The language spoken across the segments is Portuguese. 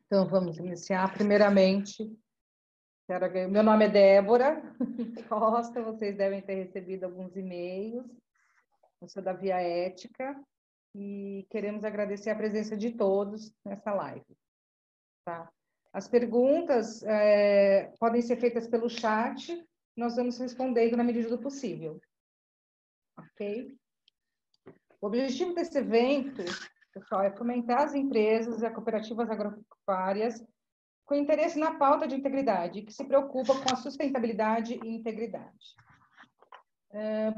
Então, vamos iniciar. Primeiramente, meu nome é Débora Costa, vocês devem ter recebido alguns e-mails. Eu sou da Via Ética e queremos agradecer a presença de todos nessa live. Tá? As perguntas podem ser feitas pelo chat, nós vamos respondendo na medida do possível. Ok? O objetivo desse evento, pessoal, é fomentar as empresas e as cooperativas agropecuárias com interesse na pauta de integridade, que se preocupa com a sustentabilidade e integridade.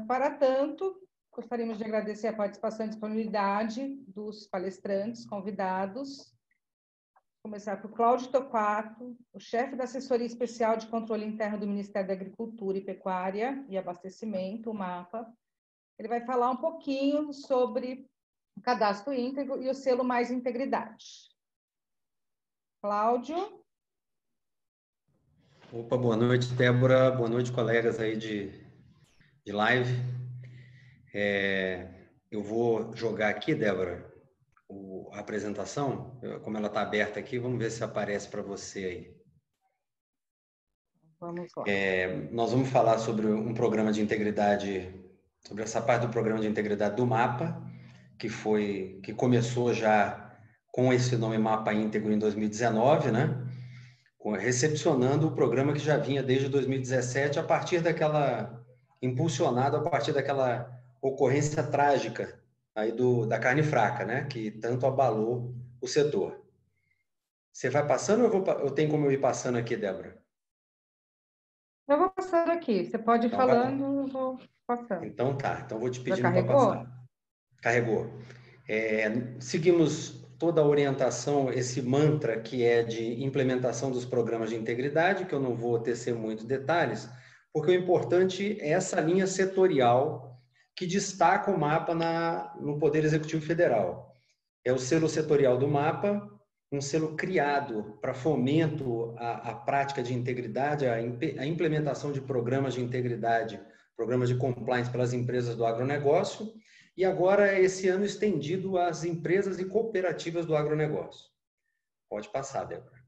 Para tanto, gostaríamos de agradecer a participação e disponibilidade dos palestrantes convidados. Começar por Cláudio Torquato, o chefe da Assessoria Especial de Controle Interno do Ministério da Agricultura e Pecuária e Abastecimento, o MAPA. Ele vai falar um pouquinho sobre o cadastro íntegro e o selo Mais Integridade. Cláudio. Opa, boa noite, Débora. Boa noite, colegas aí de live. Eu vou jogar aqui, Débora, a apresentação. Como ela está aberta aqui, vamos ver se aparece para você aí. Vamos lá. Nós vamos falar sobre um programa de integridade, sobre essa parte do programa de integridade do MAPA, que começou já com esse nome MAPA Íntegro em 2019, né? Recepcionando o programa que já vinha desde 2017, impulsionado a partir daquela ocorrência trágica aí da carne fraca, né? Que tanto abalou o setor. Você vai passando ou eu tenho como eu ir passando aqui, Débora? Eu vou passando aqui. Você pode ir então, falando, eu vou passando. Então tá. Então vou te Já pedindo para carregou? passar. Carregou. Seguimos toda a orientação, esse mantra que é de implementação dos programas de integridade, que eu não vou tecer muitos detalhes, porque o importante é essa linha setorial que destaca o MAPA no Poder Executivo Federal. É o selo setorial do MAPA, um selo criado para fomento à prática de integridade, a implementação de programas de integridade, programas de compliance pelas empresas do agronegócio, e agora, esse ano, estendido às empresas e cooperativas do agronegócio. Pode passar, Débora.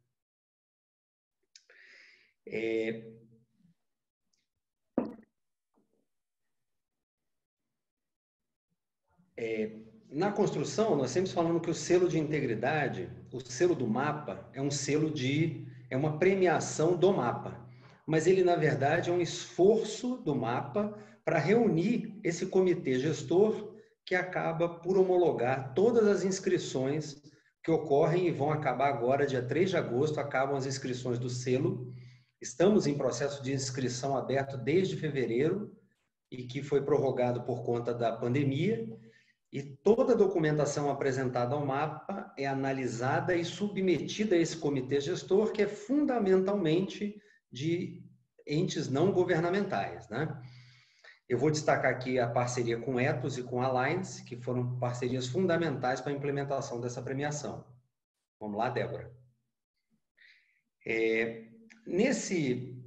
Na construção, nós sempre falamos que o selo de integridade, o selo do MAPA, é uma premiação do MAPA. Mas ele, na verdade, é um esforço do MAPA para reunir esse comitê gestor que acaba por homologar todas as inscrições que ocorrem e vão acabar agora, dia 3 de agosto, acabam as inscrições do selo. Estamos em processo de inscrição aberto desde fevereiro e que foi prorrogado por conta da pandemia. E toda a documentação apresentada ao MAPA é analisada e submetida a esse comitê gestor, que é fundamentalmente de entes não governamentais, né? Eu vou destacar aqui a parceria com Ethos e com Alliance, que foram parcerias fundamentais para a implementação dessa premiação. Vamos lá, Débora. Nesse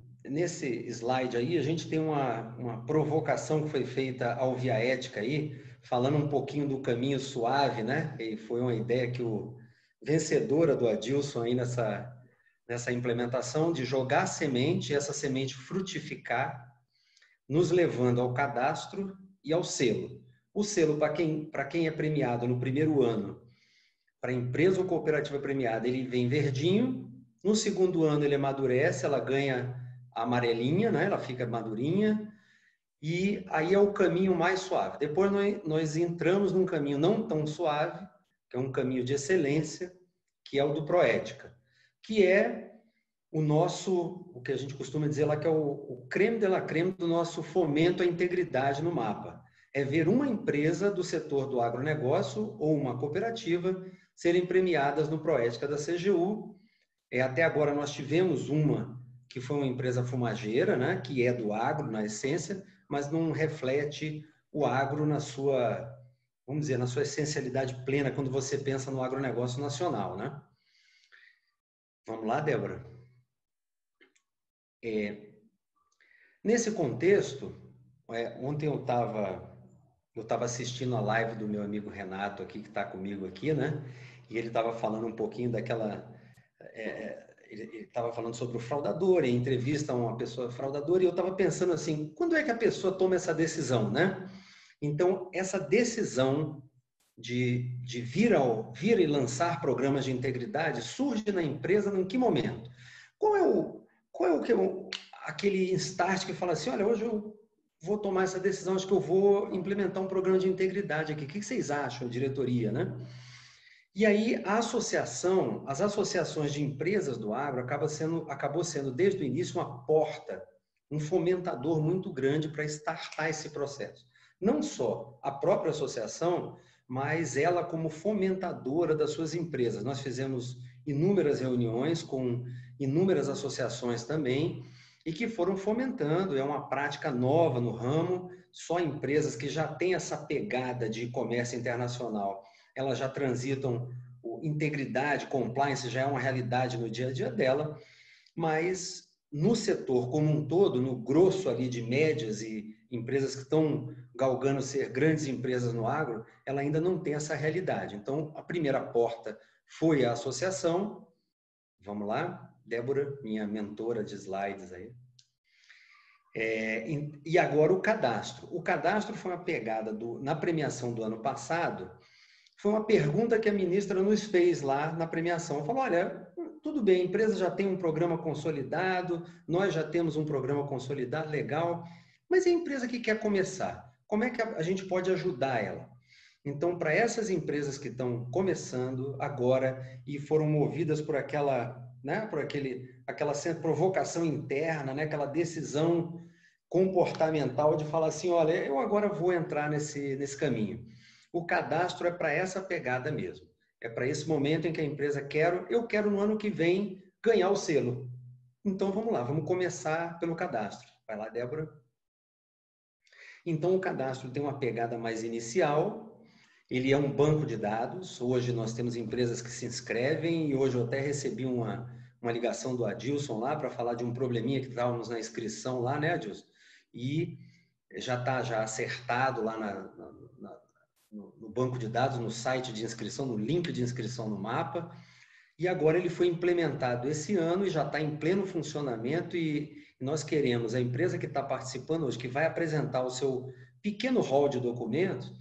slide aí, a gente tem uma provocação que foi feita ao Via Ética aí, falando um pouquinho do caminho suave, né? E foi uma ideia que vencedora do Adilson aí nessa implementação, de jogar a semente, e essa semente frutificar, nos levando ao cadastro e ao selo. O selo, para quem é premiado no primeiro ano, para a empresa ou cooperativa premiada, ele vem verdinho. No segundo ano, ele amadurece, ela ganha a amarelinha, né? Ela fica madurinha. E aí é o caminho mais suave. Depois nós entramos num caminho não tão suave, que é um caminho de excelência, que é o do Proética, que é o que a gente costuma dizer lá, que é o creme de la creme do nosso fomento à integridade no MAPA. É ver uma empresa do setor do agronegócio ou uma cooperativa serem premiadas no Proética da CGU. Até agora nós tivemos uma que foi uma empresa fumageira, né, que é do agro na essência, mas não reflete o agro na sua, vamos dizer, na sua essencialidade plena quando você pensa no agronegócio nacional, né? Vamos lá, Débora? Nesse contexto, ontem eu estava assistindo a live do meu amigo Renato aqui, que está comigo aqui, né? E ele estava falando um pouquinho ele estava falando sobre o fraudador, em entrevista a uma pessoa fraudadora, e eu estava pensando assim, quando é que a pessoa toma essa decisão, né? Então, essa decisão de vir e lançar programas de integridade surge na empresa em que momento? Qual é aquele start que fala assim, olha, hoje eu vou tomar essa decisão, acho que eu vou implementar um programa de integridade aqui. O que vocês acham, diretoria, né? E aí as associações de empresas do agro acabou sendo desde o início uma porta, um fomentador muito grande para startar esse processo. Não só a própria associação, mas ela como fomentadora das suas empresas. Nós fizemos inúmeras reuniões com inúmeras associações também, e que foram fomentando, é uma prática nova no ramo, só empresas que já têm essa pegada de comércio internacional, elas já transitam, integridade, compliance já é uma realidade no dia a dia dela, mas no setor como um todo, no grosso ali de médias e empresas que estão galgando ser grandes empresas no agro, ela ainda não tem essa realidade. Então, a primeira porta foi a associação. Vamos lá, Débora, minha mentora de slides aí. E agora o cadastro. O cadastro foi uma pegada na premiação do ano passado, foi uma pergunta que a ministra nos fez lá na premiação. Falou, olha, tudo bem, a empresa já tem um programa consolidado, nós já temos um programa consolidado, legal, mas e a empresa que quer começar? Como é que a gente pode ajudar ela? Então, para essas empresas que estão começando agora e foram movidas por aquela provocação interna, né, aquela decisão comportamental de falar assim, olha, eu agora vou entrar nesse caminho. O cadastro é para essa pegada mesmo. É para esse momento em que a empresa eu quero no ano que vem ganhar o selo. Então vamos lá, vamos começar pelo cadastro. Vai lá, Débora. Então o cadastro tem uma pegada mais inicial, ele é um banco de dados. Hoje nós temos empresas que se inscrevem e hoje eu até recebi uma ligação do Adilson lá para falar de um probleminha que estávamos na inscrição lá, né, Adilson? E já está acertado lá no banco de dados, no site de inscrição, no link de inscrição no mapa, e agora ele foi implementado esse ano e já está em pleno funcionamento e nós queremos, a empresa que está participando hoje, que vai apresentar o seu pequeno hall de documentos,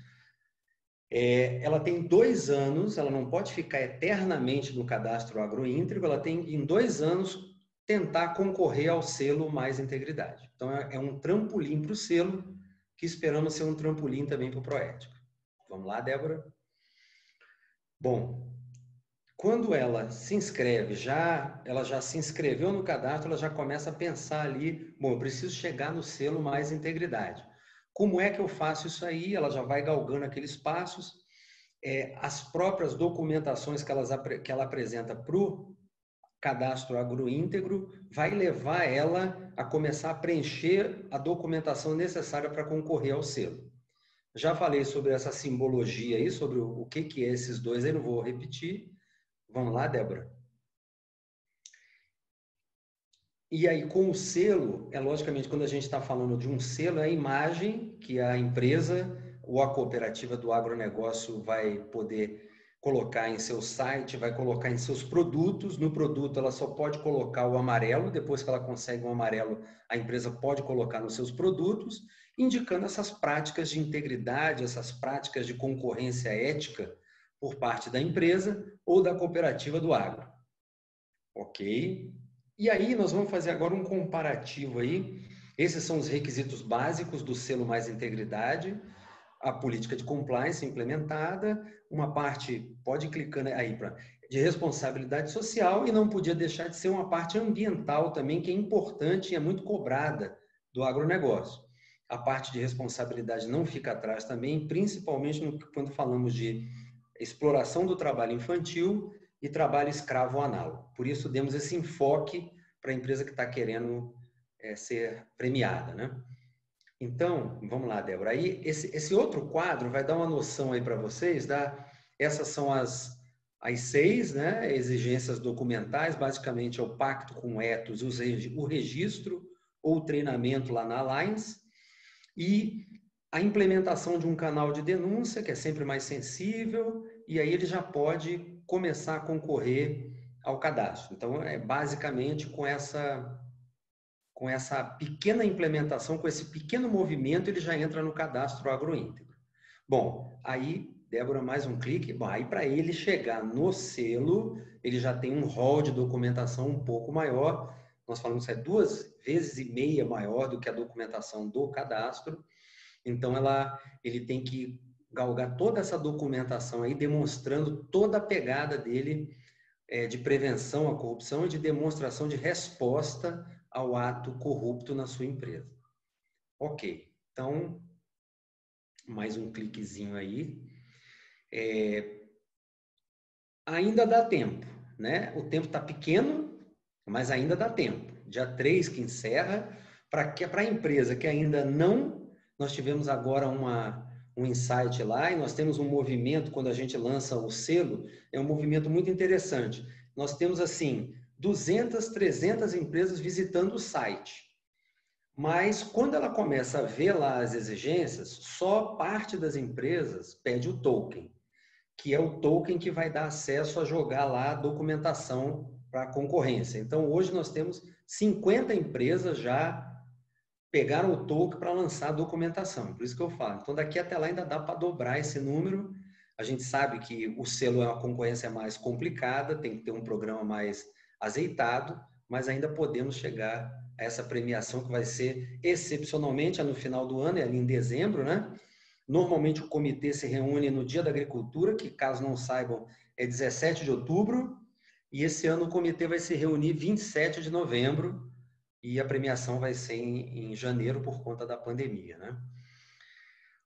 ela tem 2 anos, ela não pode ficar eternamente no cadastro agroíntegro, ela tem em 2 anos tentar concorrer ao selo Mais Integridade. Então é um trampolim para o selo, que esperamos ser um trampolim também para o Proética. Vamos lá, Débora? Bom, quando ela se inscreve, ela já se inscreveu no cadastro, ela já começa a pensar ali, bom, eu preciso chegar no selo Mais Integridade. Como é que eu faço isso aí? Ela já vai galgando aqueles passos. As próprias documentações que ela apresenta para o cadastro agroíntegro vai levar ela a começar a preencher a documentação necessária para concorrer ao selo. Já falei sobre essa simbologia aí, sobre o que é esses dois, aí não vou repetir. Vamos lá, Débora? E aí, com o selo, logicamente, quando a gente está falando de um selo, é a imagem que a empresa ou a cooperativa do agronegócio vai poder colocar em seu site, vai colocar em seus produtos. No produto, ela só pode colocar o amarelo. Depois que ela consegue o amarelo, a empresa pode colocar nos seus produtos, indicando essas práticas de integridade, essas práticas de concorrência ética por parte da empresa ou da cooperativa do agro. Ok? E aí nós vamos fazer agora um comparativo aí. Esses são os requisitos básicos do selo Mais Integridade, a política de compliance implementada, uma parte, pode ir clicando aí de responsabilidade social, e não podia deixar de ser uma parte ambiental também, que é importante e é muito cobrada do agronegócio. A parte de responsabilidade não fica atrás também, principalmente quando falamos de exploração do trabalho infantil e trabalho escravo análogo. Por isso, demos esse enfoque para a empresa que está querendo ser premiada, né? Então, vamos lá, Débora. Aí, esse outro quadro vai dar uma noção aí para vocês. Essas são as 6, né, exigências documentais. Basicamente, é o pacto com o ethos, o registro ou treinamento lá na Alliance. E a implementação de um canal de denúncia, que é sempre mais sensível, e aí ele já pode começar a concorrer ao cadastro. Então, é basicamente com essa pequena implementação, com esse pequeno movimento, ele já entra no cadastro agroíntegro. Bom, aí, Débora, mais um clique. Bom, aí para ele chegar no selo, ele já tem um rol de documentação um pouco maior. Nós falamos que é 2,5 vezes maior do que a documentação do cadastro. Então, ele tem que galgar toda essa documentação aí, demonstrando toda a pegada dele de prevenção à corrupção e de demonstração de resposta ao ato corrupto na sua empresa. Ok, então, mais um cliquezinho aí. Ainda dá tempo, né? O tempo está pequeno, mas ainda dá tempo. Dia 3 que encerra, para a empresa que ainda não... Nós tivemos agora um insight lá e nós temos um movimento, quando a gente lança o selo, é um movimento muito interessante. Nós temos, assim, 200, 300 empresas visitando o site. Mas, quando ela começa a ver lá as exigências, só parte das empresas pede o token, que é o token que vai dar acesso a jogar lá a documentação para a concorrência. Então, hoje nós temos 50 empresas já pegaram o token para lançar a documentação. Por isso que eu falo. Então, daqui até lá ainda dá para dobrar esse número. A gente sabe que o selo é uma concorrência mais complicada, tem que ter um programa mais azeitado, mas ainda podemos chegar a essa premiação que vai ser excepcionalmente no final do ano, é ali em dezembro, né? Normalmente o comitê se reúne no Dia da Agricultura, que, caso não saibam, é 17 de outubro, e esse ano o comitê vai se reunir 27 de novembro, e a premiação vai ser em janeiro por conta da pandemia, né?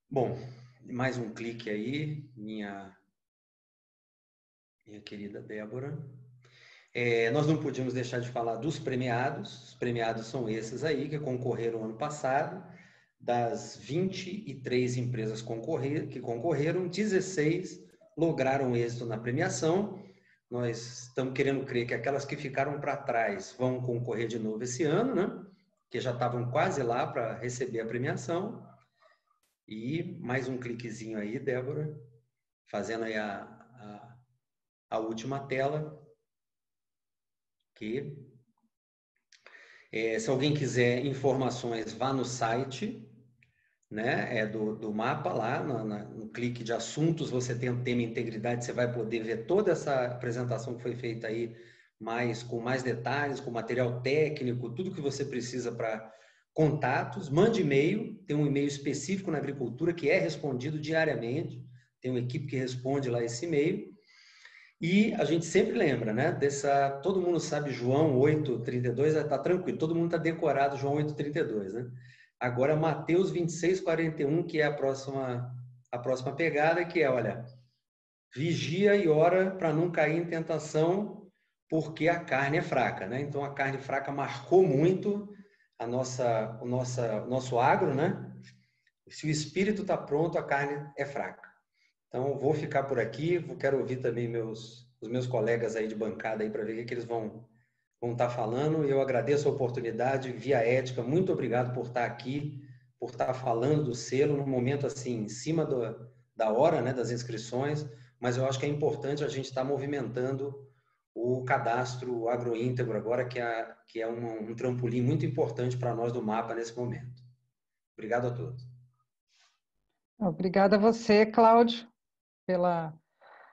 Bom, mais um clique aí, minha querida Débora. Nós não podíamos deixar de falar dos premiados. Os premiados são esses aí, que concorreram ano passado. Das 23 empresas que concorreram, 16 lograram êxito na premiação. Nós estamos querendo crer que aquelas que ficaram para trás vão concorrer de novo esse ano, né? Que já estavam quase lá para receber a premiação. E mais um cliquezinho aí, Débora, fazendo aí a última tela. Que se alguém quiser informações, vá no site, né, do mapa lá, no clique de assuntos, você tem o tema integridade, você vai poder ver toda essa apresentação que foi feita aí, com mais detalhes, com material técnico, tudo que você precisa para contatos. Mande e-mail, tem um e-mail específico na agricultura que é respondido diariamente, tem uma equipe que responde lá esse e-mail. E a gente sempre lembra, né? Todo mundo sabe João 8:32, tá tranquilo, todo mundo está decorado João 8:32, né? Agora Mateus 26:41, que é a próxima pegada, que é, olha, vigia e ora para não cair em tentação, porque a carne é fraca, né? Então a carne fraca marcou muito o nosso agro, né? Se o espírito está pronto, a carne é fraca. Então, vou ficar por aqui, quero ouvir também os meus colegas aí de bancada aí para ver o que eles vão estar falando. Eu agradeço a oportunidade, Via Ética, muito obrigado por estar aqui, por estar falando do selo num momento assim, em cima da hora, né, das inscrições, mas eu acho que é importante a gente estar movimentando o cadastro agroíntegro agora, que é um trampolim muito importante para nós do MAPA nesse momento. Obrigado a todos. Obrigada a você, Cláudio, pela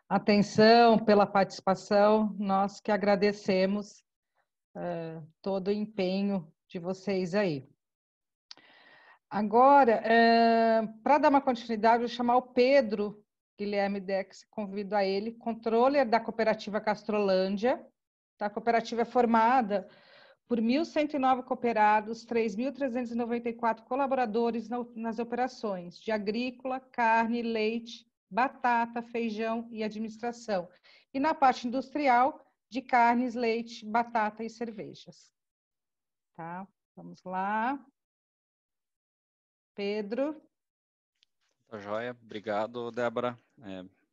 atenção, pela participação. Nós que agradecemos todo o empenho de vocês aí. Agora, para dar uma continuidade, eu vou chamar o Pedro Guilherme Dex, convido a ele, controller da cooperativa Castrolândia. A cooperativa é formada por 1.109 cooperados, 3.394 colaboradores nas operações de agrícola, carne, leite, batata, feijão e administração. E na parte industrial, de carnes, leite, batata e cervejas. Tá? Vamos lá. Pedro. Tá joia. Obrigado, Débora.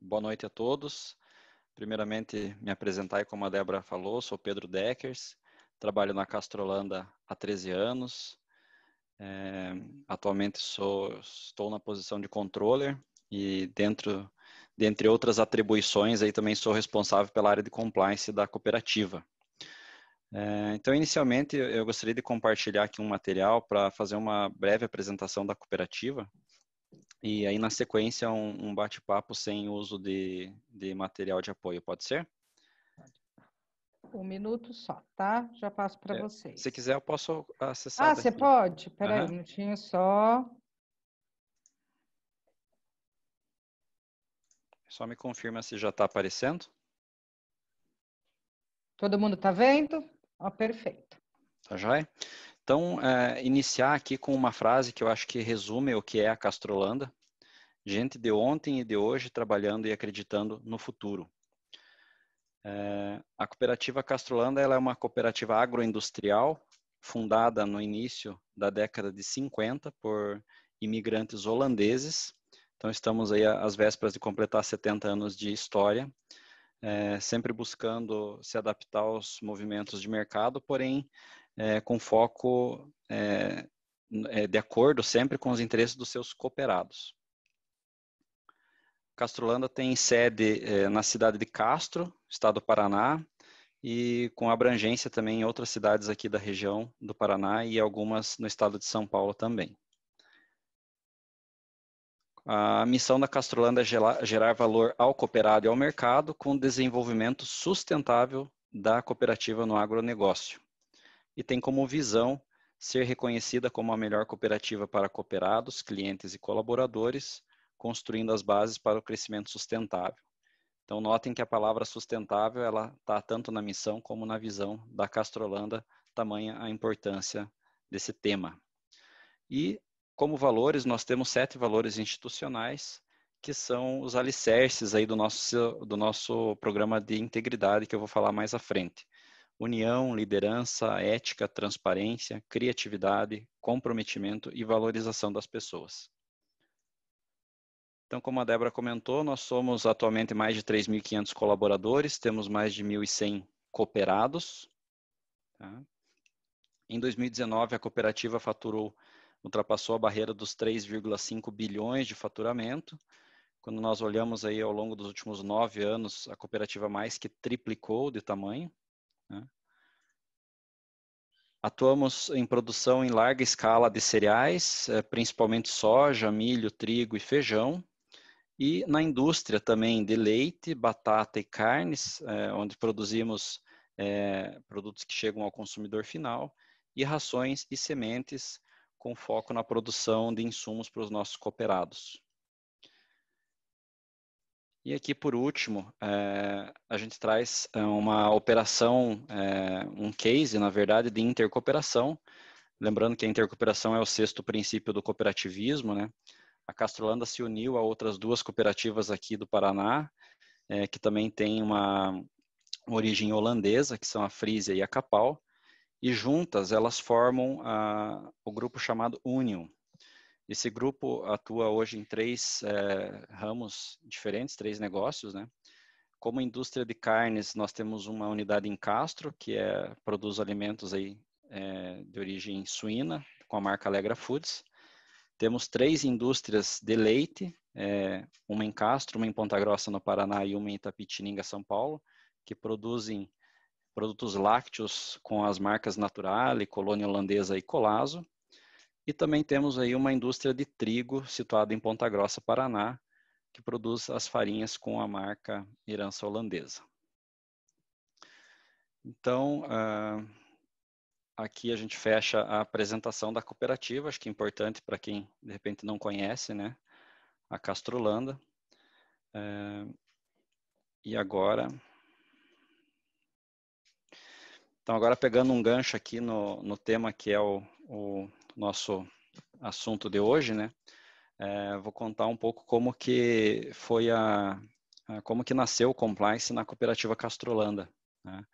Boa noite a todos. Primeiramente, me apresentar aí, como a Débora falou, sou Pedro Deckers, trabalho na Castrolanda há 13 anos. Atualmente estou na posição de controller e dentro dentre outras atribuições, aí também sou responsável pela área de compliance da cooperativa. Então, inicialmente, eu gostaria de compartilhar aqui um material para fazer uma breve apresentação da cooperativa e aí, na sequência, um bate-papo sem uso de material de apoio. Pode ser? 1 minuto só, tá? Já passo para vocês. Se quiser, eu posso acessar daqui. Você pode? Espera aí, um minutinho só. Só me confirma se já está aparecendo. Todo mundo está vendo? Perfeito. Tá joia? Então, iniciar aqui com uma frase que eu acho que resume o que é a Castrolanda. Gente de ontem e de hoje trabalhando e acreditando no futuro. A cooperativa Castrolanda ela é uma cooperativa agroindustrial fundada no início da década de 50 por imigrantes holandeses. Então, estamos aí às vésperas de completar 70 anos de história, sempre buscando se adaptar aos movimentos de mercado, porém, com foco de acordo sempre com os interesses dos seus cooperados. Castrolanda tem sede na cidade de Castro, estado do Paraná, e com abrangência também em outras cidades aqui da região do Paraná e algumas no estado de São Paulo também. A missão da Castrolanda é gerar valor ao cooperado e ao mercado com desenvolvimento sustentável da cooperativa no agronegócio. E tem como visão ser reconhecida como a melhor cooperativa para cooperados, clientes e colaboradores, construindo as bases para o crescimento sustentável. Então, notem que a palavra sustentável ela está tanto na missão como na visão da Castrolanda, tamanha a importância desse tema. E, como valores, nós temos 7 valores institucionais, que são os alicerces aí do nosso programa de integridade, que eu vou falar mais à frente. União, liderança, ética, transparência, criatividade, comprometimento e valorização das pessoas. Então, como a Débora comentou, nós somos atualmente mais de 3.500 colaboradores, temos mais de 1.100 cooperados. Tá? Em 2019, a cooperativa ultrapassou a barreira dos 3,5 bilhões de faturamento. Quando nós olhamos aí ao longo dos últimos 9 anos, a cooperativa mais que triplicou de tamanho. Né? Atuamos em produção em larga escala de cereais, principalmente soja, milho, trigo e feijão. E na indústria também de leite, batata e carnes, onde produzimos produtos que chegam ao consumidor final, e rações e sementes, com foco na produção de insumos para os nossos cooperados. E aqui, por último, a gente traz uma operação, um case, na verdade, de intercooperação. Lembrando que a intercooperação é o 6º princípio do cooperativismo, né? A Castrolanda se uniu a outras 2 cooperativas aqui do Paraná, que também tem uma origem holandesa, que são a Frisia e a Capal, e juntas elas formam o grupo chamado Union. Esse grupo atua hoje em 3 ramos diferentes, 3 negócios, né? Como indústria de carnes, nós temos uma unidade em Castro, que produz alimentos aí, de origem suína, com a marca Alegra Foods. Temos 3 indústrias de leite, uma em Castro, uma em Ponta Grossa, no Paraná, e uma em Itapetininga, São Paulo, que produzem produtos lácteos com as marcas Naturale, Colônia Holandesa e Colazo. E também temos aí uma indústria de trigo situada em Ponta Grossa, Paraná, que produz as farinhas com a marca Herança Holandesa. Então, aqui a gente fecha a apresentação da cooperativa, acho que é importante para quem de repente não conhece, né, a Castrolanda. E agora... Então, agora pegando um gancho aqui no tema que é o nosso assunto de hoje, né, vou contar um pouco como que foi como que nasceu o compliance na cooperativa Castrolanda, né?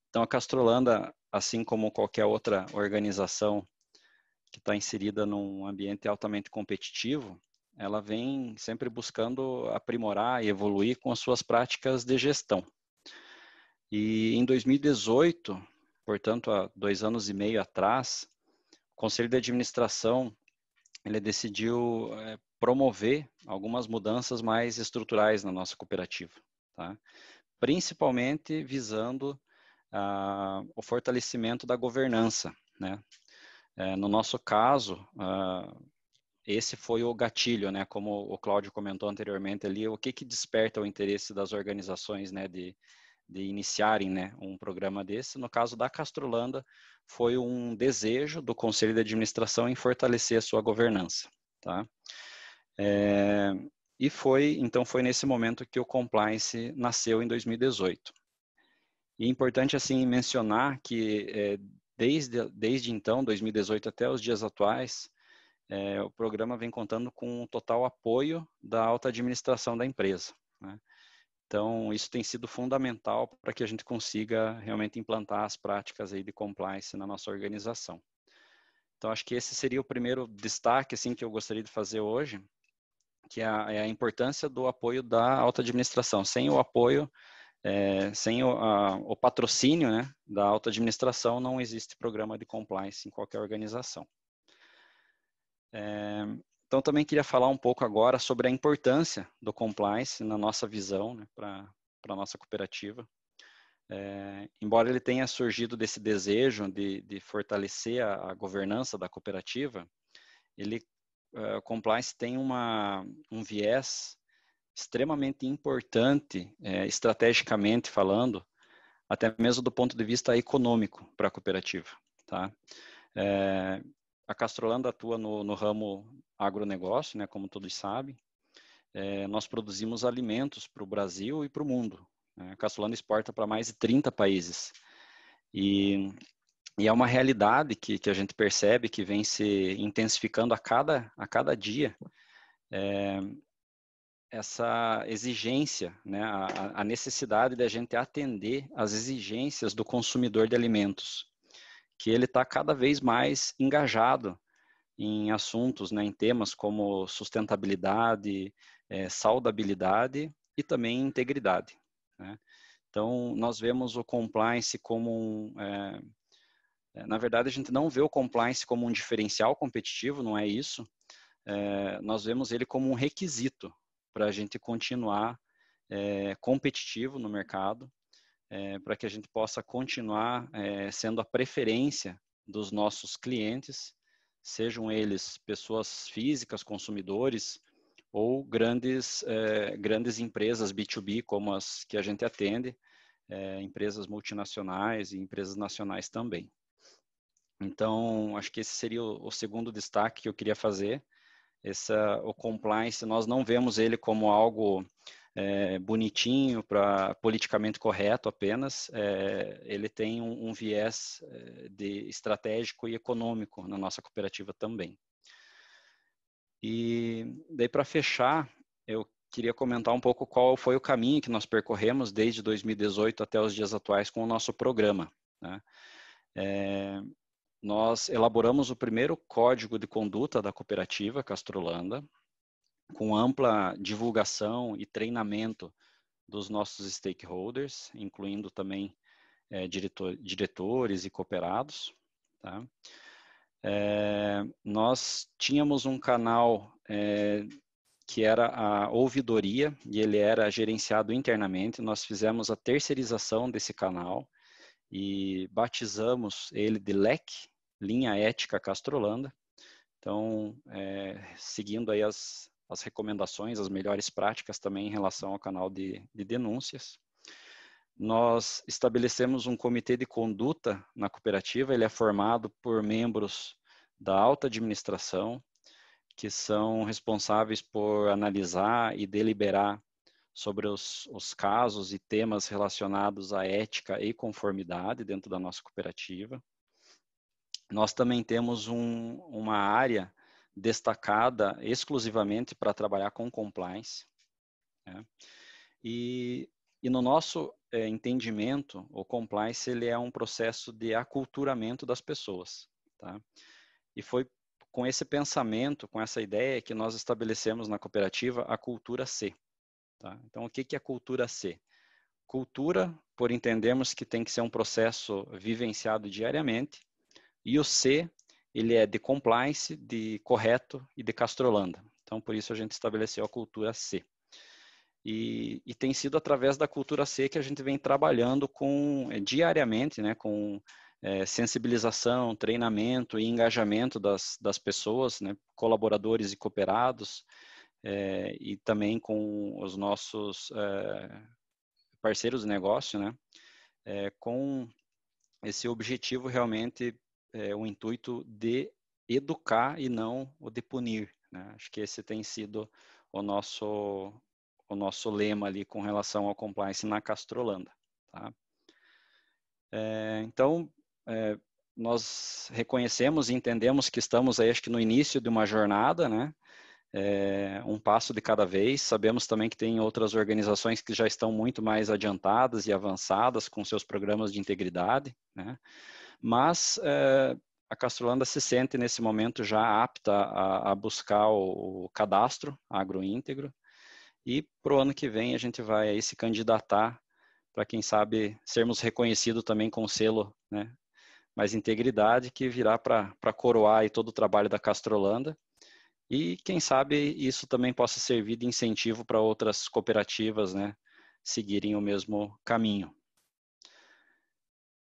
Então, a Castrolanda, assim como qualquer outra organização que está inserida num ambiente altamente competitivo, ela vem sempre buscando aprimorar e evoluir com as suas práticas de gestão. E em 2018, portanto, há 2 anos e meio atrás, o Conselho de Administração ele decidiu promover algumas mudanças mais estruturais na nossa cooperativa, tá? Principalmente visando o fortalecimento da governança, né? No nosso caso, esse foi o gatilho, né? Como o Cláudio comentou anteriormente ali, o que desperta o interesse das organizações, né? De iniciarem, né, um programa desse. No caso da Castrolanda, foi um desejo do Conselho de Administração em fortalecer a sua governança, tá? Então foi nesse momento que o Compliance nasceu em 2018. E é importante, assim, mencionar que desde então, 2018 até os dias atuais, o programa vem contando com o total apoio da alta administração da empresa, né? Então, isso tem sido fundamental para que a gente consiga realmente implantar as práticas aí de compliance na nossa organização. Então, acho que esse seria o primeiro destaque assim, que eu gostaria de fazer hoje, que é a importância do apoio da alta administração. Sem o apoio, sem o patrocínio, né, da alta administração, não existe programa de compliance em qualquer organização. Então, também queria falar um pouco agora sobre a importância do compliance na nossa visão, né, para a nossa cooperativa. Embora ele tenha surgido desse desejo de fortalecer a governança da cooperativa, o compliance tem um viés extremamente importante, estrategicamente falando, até mesmo do ponto de vista econômico para a cooperativa, tá? A Castrolanda atua no ramo agronegócio, né, como todos sabem. Nós produzimos alimentos para o Brasil e para o mundo. A Castrolanda exporta para mais de 30 países. E é uma realidade que a gente percebe que vem se intensificando a cada dia, essa exigência, né, a necessidade de a gente atender às exigências do consumidor de alimentos, que ele está cada vez mais engajado em assuntos, né, em temas como sustentabilidade, saudabilidade e também integridade, né? Então, nós vemos o compliance como na verdade, a gente não vê o compliance como um diferencial competitivo, não é isso. Nós vemos ele como um requisito para a gente continuar competitivo no mercado, para que a gente possa continuar sendo a preferência dos nossos clientes, sejam eles pessoas físicas, consumidores, ou grandes empresas B2B, como as que a gente atende, empresas multinacionais e empresas nacionais também. Então, acho que esse seria o segundo destaque que eu queria fazer. O compliance, nós não vemos ele como algo bonitinho, para politicamente correto apenas. Ele tem um viés estratégico e econômico na nossa cooperativa também. E daí, para fechar, eu queria comentar um pouco qual foi o caminho que nós percorremos desde 2018 até os dias atuais com o nosso programa, né? Nós elaboramos o primeiro código de conduta da cooperativa Castrolanda, com ampla divulgação e treinamento dos nossos stakeholders, incluindo também diretores e cooperados, tá? Nós tínhamos um canal que era a ouvidoria, e ele era gerenciado internamente. Nós fizemos a terceirização desse canal e batizamos ele de LEC, Linha Ética Castrolanda. Então, seguindo aí as recomendações, as melhores práticas também em relação ao canal de denúncias. Nós estabelecemos um comitê de conduta na cooperativa. Ele é formado por membros da alta administração, que são responsáveis por analisar e deliberar sobre os casos e temas relacionados à ética e conformidade dentro da nossa cooperativa. Nós também temos uma área destacada exclusivamente para trabalhar com compliance, né? E no nosso entendimento, o compliance ele é um processo de aculturamento das pessoas, tá? E foi com esse pensamento, com essa ideia, que nós estabelecemos na cooperativa a cultura C, tá? Então, o que é a cultura C? Cultura, por entendermos que tem que ser um processo vivenciado diariamente, e o C, ele é de compliance, de correto e de Castrolanda. Então, por isso a gente estabeleceu a cultura C. E tem sido através da cultura C que a gente vem trabalhando diariamente, né, com sensibilização, treinamento e engajamento das pessoas, né, colaboradores e cooperados, e também com os nossos parceiros de negócio, né, com esse objetivo realmente, o intuito de educar e não o de punir, né? Acho que esse tem sido o nosso lema ali com relação ao compliance na Castrolanda, tá? Então, nós reconhecemos e entendemos que estamos aí, acho que no início de uma jornada, né? Um passo de cada vez. Sabemos também que tem outras organizações que já estão muito mais adiantadas e avançadas com seus programas de integridade, né? Mas a Castrolanda se sente nesse momento já apta a buscar o cadastro agroíntegro, e para o ano que vem a gente vai aí se candidatar para, quem sabe, sermos reconhecidos também com o selo, né, mais integridade, que virá para coroar aí todo o trabalho da Castrolanda. E quem sabe isso também possa servir de incentivo para outras cooperativas, né, seguirem o mesmo caminho.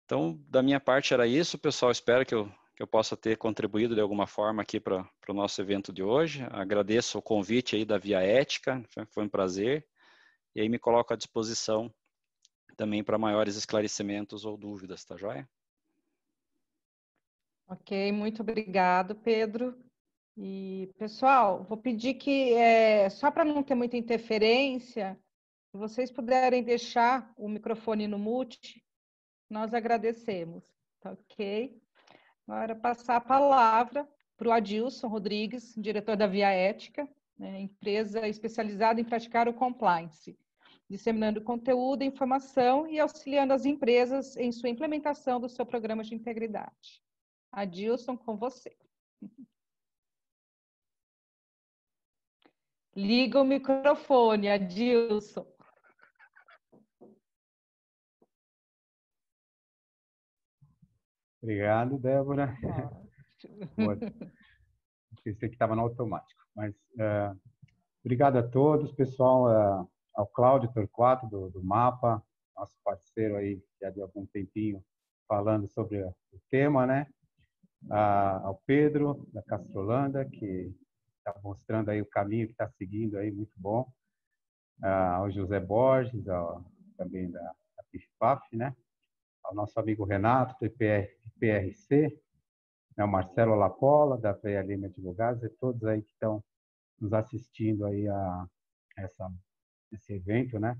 Então, da minha parte era isso, pessoal. Espero que eu possa ter contribuído de alguma forma aqui para o nosso evento de hoje. Agradeço o convite aí da Via Ética, foi um prazer. E aí me coloco à disposição também para maiores esclarecimentos ou dúvidas, tá joia? Ok, muito obrigado, Pedro. E, pessoal, vou pedir que, só para não ter muita interferência, se vocês puderem deixar o microfone no mute, nós agradecemos, tá ok? Agora, passar a palavra para o Adilson Rodrigues, diretor da Via Ética, né, empresa especializada em praticar o compliance, disseminando conteúdo, informação e auxiliando as empresas em sua implementação do seu programa de integridade. Adilson, com você. Liga o microfone, Adilson. Obrigado, Débora. Ótimo. Pensei que estava no automático, mas obrigado a todos, pessoal, ao Cláudio Torquato do MAPA, nosso parceiro aí já de algum tempinho falando sobre o tema, né? Ao Pedro da Castrolanda, que está mostrando aí o caminho que está seguindo aí, muito bom. Ao José Borges, também da PIFPAF, né? Ao nosso amigo Renato, do IPRC, né? O Marcelo Lapola, da VLM Advogados, e todos aí que estão nos assistindo aí a esse evento, né?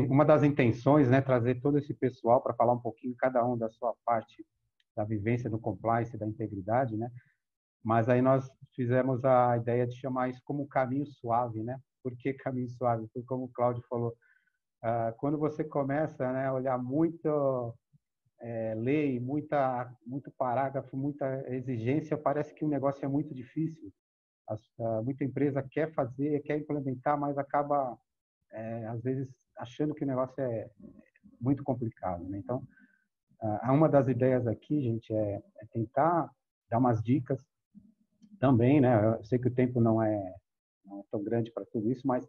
Uma das intenções, né, trazer todo esse pessoal para falar um pouquinho, cada um da sua parte da vivência do compliance, da integridade, né? Mas aí nós fizemos a ideia de chamar isso como caminho suave, né? Por que caminho suave? Porque, como o Cláudio falou, quando você começa, né, a olhar muito lei, muito parágrafo, muita exigência, parece que o negócio é muito difícil. Muita empresa quer fazer, quer implementar, mas acaba, às vezes, achando que o negócio é muito complicado, né? Então, uma das ideias aqui, gente, é tentar dar umas dicas também, né? Eu sei que o tempo não é tão grande para tudo isso, mas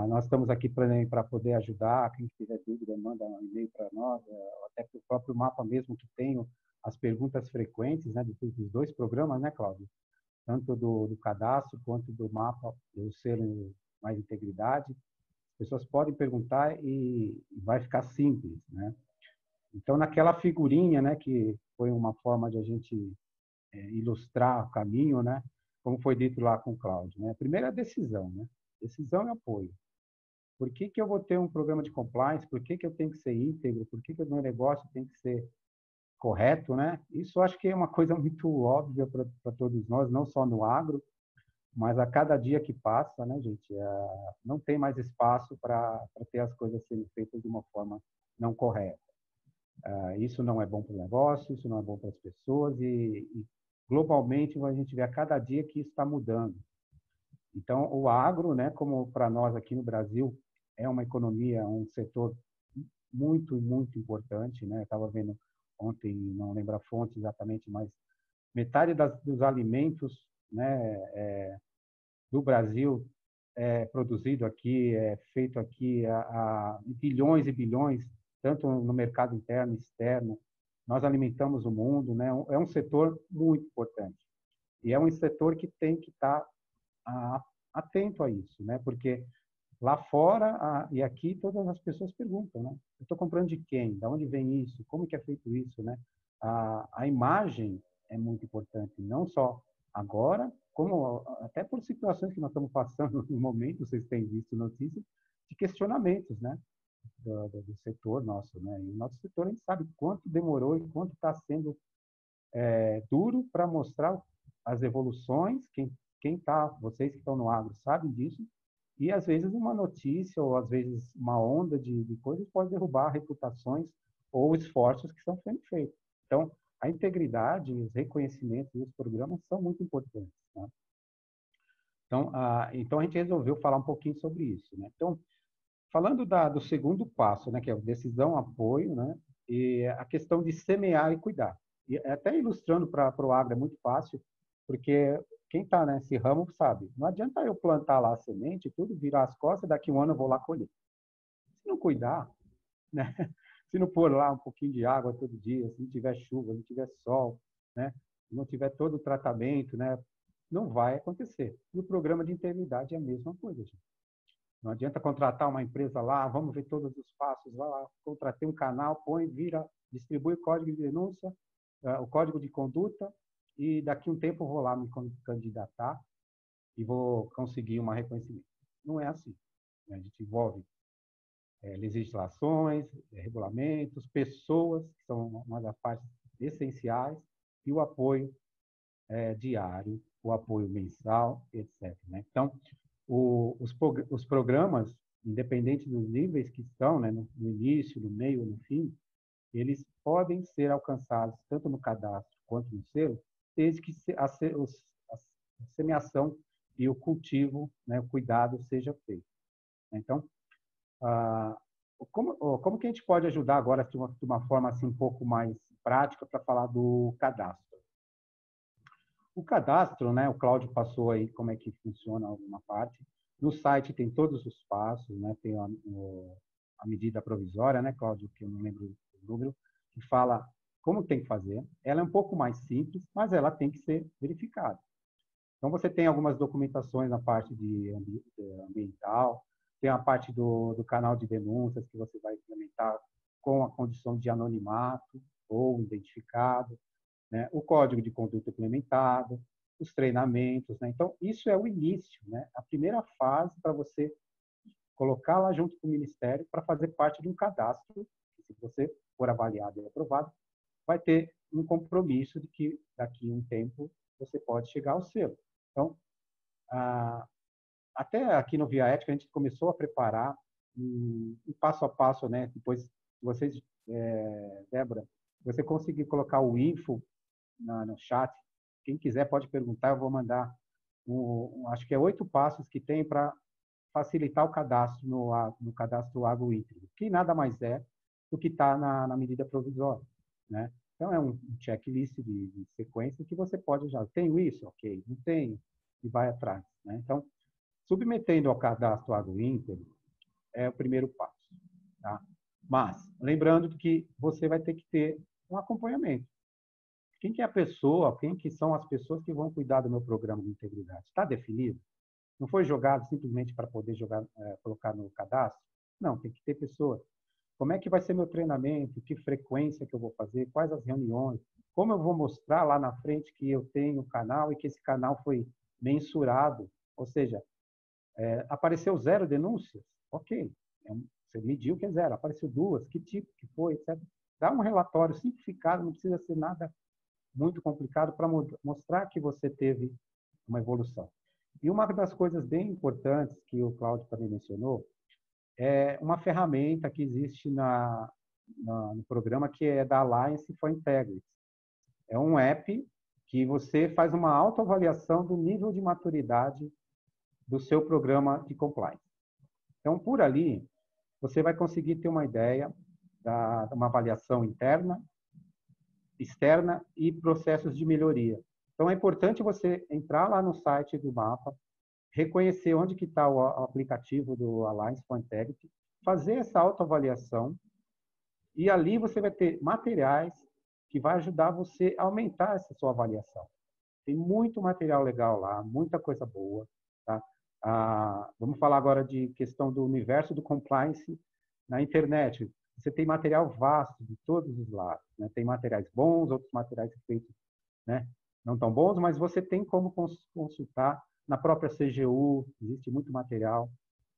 nós estamos aqui para poder ajudar. Quem tiver dúvida, manda um e-mail para nós, até para o próprio MAPA mesmo, que tem as perguntas frequentes, né, dos dois programas, né, Cláudio? Tanto do cadastro quanto do MAPA, do selo mais integridade. As pessoas podem perguntar e vai ficar simples, né? Então, naquela figurinha, né, que foi uma forma de a gente ilustrar o caminho, né, como foi dito lá com o Cláudio, né? Primeiro a decisão, né? Decisão e apoio. Por que eu vou ter um programa de compliance? Por que eu tenho que ser íntegro? Por que o meu negócio tem que ser correto, né? Isso eu acho que é uma coisa muito óbvia para todos nós, não só no agro, mas a cada dia que passa, né, gente, não tem mais espaço para ter as coisas sendo feitas de uma forma não correta. Isso não é bom para o negócio, isso não é bom para as pessoas e globalmente a gente vê a cada dia que isso está mudando. Então, o agro, né, como para nós aqui no Brasil, é uma economia, um setor muito, muito importante, né? Eu estava vendo ontem, não lembro a fonte exatamente, mas metade dos alimentos né, do Brasil é produzido aqui, é feito aqui a bilhões e bilhões, tanto no mercado interno e externo. Nós alimentamos o mundo, né? É um setor muito importante. E é um setor que tem que estar atento a isso, né? Porque lá fora e aqui todas as pessoas perguntam, né? Eu estou comprando de quem? Da onde vem isso? Como que é feito isso, né? A imagem é muito importante, não só agora, como até por situações que nós estamos passando no momento, vocês têm visto notícias de questionamentos, né? Do setor nosso, né? E o nosso setor, a gente sabe quanto demorou e quanto está sendo duro para mostrar as evoluções. Quem tá, vocês que estão no agro sabem disso. E às vezes uma notícia ou às vezes uma onda de coisas pode derrubar reputações ou esforços que estão sendo feitos. Então, a integridade, os reconhecimentos e os programas são muito importantes, né? Então a gente resolveu falar um pouquinho sobre isso, né? Então, falando do segundo passo, né, que é a decisão, apoio, né, e a questão de semear e cuidar. E até ilustrando para o agro é muito fácil, porque quem está nesse ramo sabe, não adianta eu plantar lá a semente, tudo virar as costas, daqui um ano eu vou lá colher. Se não cuidar, né, se não pôr lá um pouquinho de água todo dia, se não tiver chuva, se não tiver sol, né, se não tiver todo o tratamento, né, não vai acontecer. E o programa de integridade é a mesma coisa, gente. Não adianta contratar uma empresa lá, vamos ver todos os passos, vai lá, contratei um canal, põe, vira, distribui o código de denúncia, o código de conduta, e daqui a um tempo eu vou lá me candidatar e vou conseguir um reconhecimento. Não é assim, né? A gente envolve legislações, regulamentos, pessoas, que são uma das partes essenciais, e o apoio diário, o apoio mensal, etc, né? Então, os programas, independente dos níveis que estão, né, no início, no meio, no fim, eles podem ser alcançados tanto no cadastro quanto no selo, desde que a semeação e o cultivo, né, o cuidado seja feito. Então, como que a gente pode ajudar agora de uma forma assim um pouco mais prática para falar do cadastro? O cadastro, né, o Cláudio passou aí como é que funciona alguma parte. No site tem todos os passos, né, tem a medida provisória, né, Cláudio, que eu não lembro o número, que fala como tem que fazer. Ela é um pouco mais simples, mas ela tem que ser verificada. Então, você tem algumas documentações na parte de ambiental, tem a parte do canal de denúncias que você vai implementar com a condição de anonimato ou identificado, né? O código de conduta implementado, os treinamentos, né? Então, isso é o início, né? A primeira fase para você colocar lá junto com o Ministério para fazer parte de um cadastro, que, se você for avaliado e aprovado, vai ter um compromisso de que daqui a um tempo você pode chegar ao selo. Então, até aqui no Via Ética, a gente começou a preparar um passo a passo, né? Depois, vocês, Débora, você conseguir colocar o info no chat, quem quiser pode perguntar, eu vou mandar, acho que 8 passos que tem para facilitar o cadastro no cadastro agroíntegro, que nada mais é do que está na medida provisória, né? Então, é um checklist de sequência que você pode já, tenho isso? Ok, não tenho, e vai atrás, né? Então, submetendo ao cadastro agroíntegro é o primeiro passo, tá? Mas, lembrando que você vai ter que ter um acompanhamento. Quem que é a pessoa, quem que são as pessoas que vão cuidar do meu programa de integridade? Está definido? Não foi jogado simplesmente para poder colocar no cadastro? Não, tem que ter pessoas. Como é que vai ser meu treinamento? Que frequência que eu vou fazer? Quais as reuniões? Como eu vou mostrar lá na frente que eu tenho um canal e que esse canal foi mensurado? Ou seja, apareceu 0 denúncias? Ok, você mediu que é 0. Apareceu 2, que tipo que foi, etc. Dá um relatório simplificado, não precisa ser nada muito complicado para mostrar que você teve uma evolução. E uma das coisas bem importantes que o Cláudio também mencionou é uma ferramenta que existe no programa que é da Alliance for Integrity. É um app que você faz uma autoavaliação do nível de maturidade do seu programa de compliance. Então, por ali, você vai conseguir ter uma ideia de uma avaliação interna, externa e processos de melhoria. Então, é importante você entrar lá no site do mapa, reconhecer onde que está o aplicativo do Alliance for Integrity, fazer essa autoavaliação, e ali você vai ter materiais que vai ajudar você a aumentar essa sua avaliação. Tem muito material legal lá, muita coisa boa. Tá? Vamos falar agora de questão do universo do compliance na internet. Você tem material vasto de todos os lados. Né? Tem materiais bons, outros materiais feitos, né, não tão bons, mas você tem como consultar na própria CGU, existe muito material.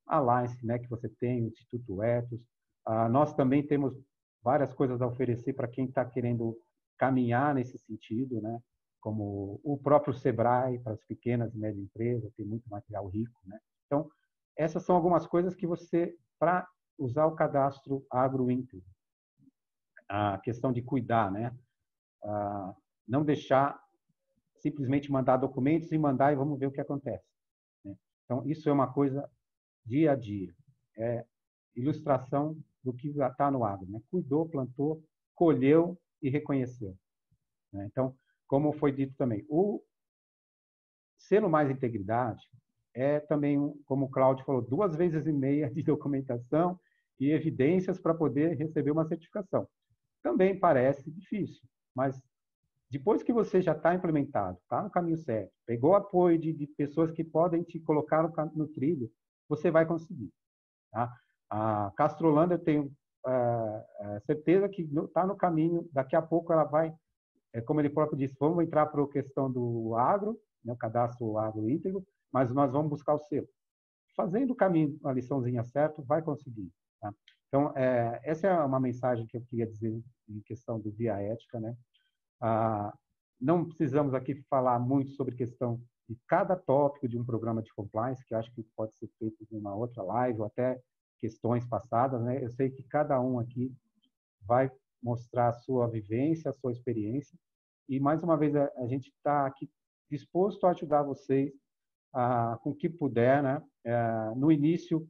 A Alliance, né, que você tem, o Instituto Ethos. Nós também temos várias coisas a oferecer para quem está querendo caminhar nesse sentido, né? Como o próprio Sebrae, para as pequenas e médias empresas, tem muito material rico, né? Então, essas são algumas coisas que você, para usar o cadastro agroíntegro, a questão de cuidar, né? Não deixar simplesmente mandar documentos e mandar e vamos ver o que acontece, né? Então, isso é uma coisa dia a dia. É ilustração do que está no agro, né? Cuidou, plantou, colheu e reconheceu, né? Então, como foi dito também, o selo Mais Integridade é também, como o Cláudio falou, 2,5 vezes de documentação e evidências para poder receber uma certificação. Também parece difícil, mas depois que você já está implementado, está no caminho certo, pegou apoio de pessoas que podem te colocar no trilho, você vai conseguir. Tá? A Castrolanda, eu tenho certeza que está no caminho, daqui a pouco ela vai, como ele próprio disse, vamos entrar para a questão do agro, né, o cadastro agro íntegro, mas nós vamos buscar o selo. Fazendo o caminho, a liçãozinha certa, vai conseguir. Tá? Então, essa é uma mensagem que eu queria dizer em questão do Via Ética, né? Não precisamos aqui falar muito sobre questão de cada tópico de um programa de compliance, que eu acho que pode ser feito em uma outra live, ou até questões passadas, né? Eu sei que cada um aqui vai mostrar a sua vivência, a sua experiência, e mais uma vez a gente está aqui disposto a ajudar vocês com o que puder, né? No início,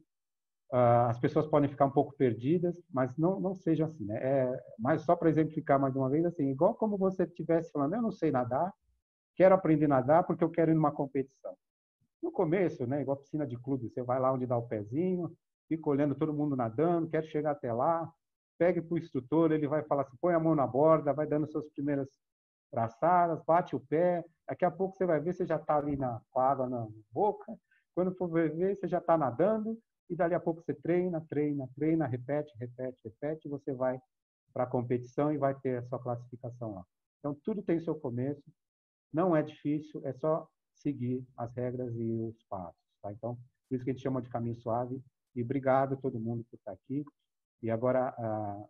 as pessoas podem ficar um pouco perdidas, mas não seja assim, né? Mas só para exemplificar mais uma vez, assim, igual como você estivesse falando, eu não sei nadar, quero aprender a nadar porque eu quero ir numa competição. No começo, né, igual piscina de clube, você vai lá onde dá o pezinho, fica olhando todo mundo nadando, quer chegar até lá, pegue para o instrutor, ele vai falar assim, põe a mão na borda, vai dando suas primeiras braçadas, bate o pé, daqui a pouco você vai ver, você já está ali com a água na boca, quando for ver, você já está nadando, e dali a pouco você treina, repete, e você vai para a competição e vai ter a sua classificação lá. Então, tudo tem seu começo, não é difícil, é só seguir as regras e os passos. Tá? Então, por isso que a gente chama de caminho suave. E obrigado a todo mundo por estar aqui. E agora,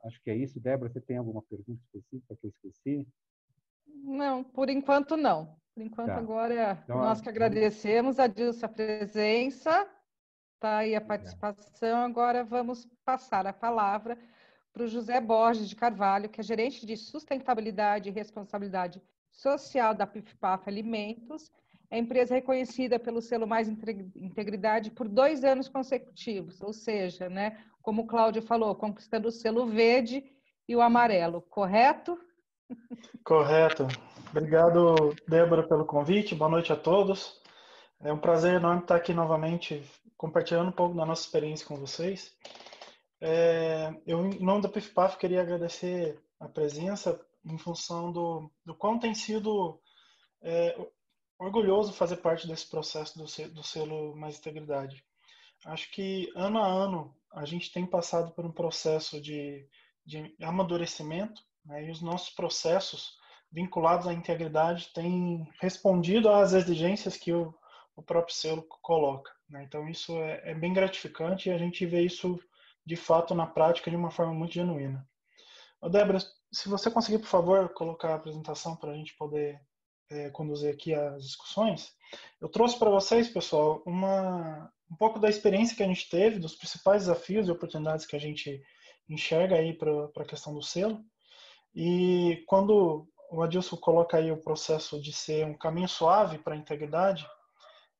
acho que é isso. Débora, você tem alguma pergunta específica que eu esqueci? Não, por enquanto não. Por enquanto, Tá. agora, Então, nós que agradecemos, Adilson, a presença, tá aí a participação. Agora vamos passar a palavra para o José Borges de Carvalho, que é gerente de sustentabilidade e responsabilidade social da PIFPAF Alimentos, é empresa reconhecida pelo selo Mais Integridade por 2 anos consecutivos, ou seja, né, como o Cláudio falou, conquistando o selo verde e o amarelo, correto? Correto. Obrigado, Débora, pelo convite. Boa noite a todos. É um prazer enorme estar aqui novamente compartilhando um pouco da nossa experiência com vocês. Eu, em nome da PIFPAF, queria agradecer a presença em função do quão tem sido orgulhoso fazer parte desse processo do selo Mais Integridade. Acho que, ano a ano, a gente tem passado por um processo de amadurecimento, né, e os nossos processos vinculados à integridade têm respondido às exigências que o próprio selo coloca, né? Então, isso é bem gratificante e a gente vê isso, de fato, na prática de uma forma muito genuína. Débora, se você conseguir, por favor, colocar a apresentação para a gente poder conduzir aqui as discussões. Eu trouxe para vocês, pessoal, um pouco da experiência que a gente teve, dos principais desafios e oportunidades que a gente enxerga aí para a questão do selo. E quando o Adilson coloca aí o processo de ser um caminho suave para a integridade,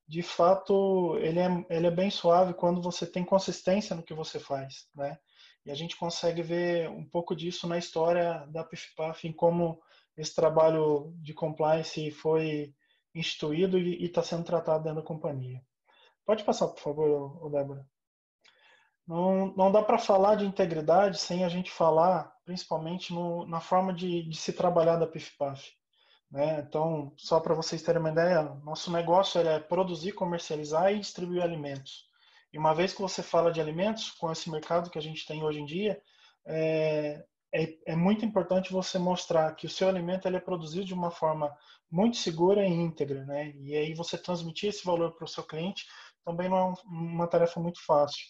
de fato, ele é bem suave quando você tem consistência no que você faz, né? E a gente consegue ver um pouco disso na história da PIFPAF, em como esse trabalho de compliance foi instituído e está sendo tratado dentro da companhia. Pode passar, por favor, Débora. Não dá para falar de integridade sem a gente falar, principalmente na forma de se trabalhar da PIF-PAF. Né? Então, só para vocês terem uma ideia, nosso negócio é produzir, comercializar e distribuir alimentos. E uma vez que você fala de alimentos, com esse mercado que a gente tem hoje em dia, é muito importante você mostrar que o seu alimento ele é produzido de uma forma muito segura e íntegra. Né? E aí você transmitir esse valor para o seu cliente também não é uma tarefa muito fácil.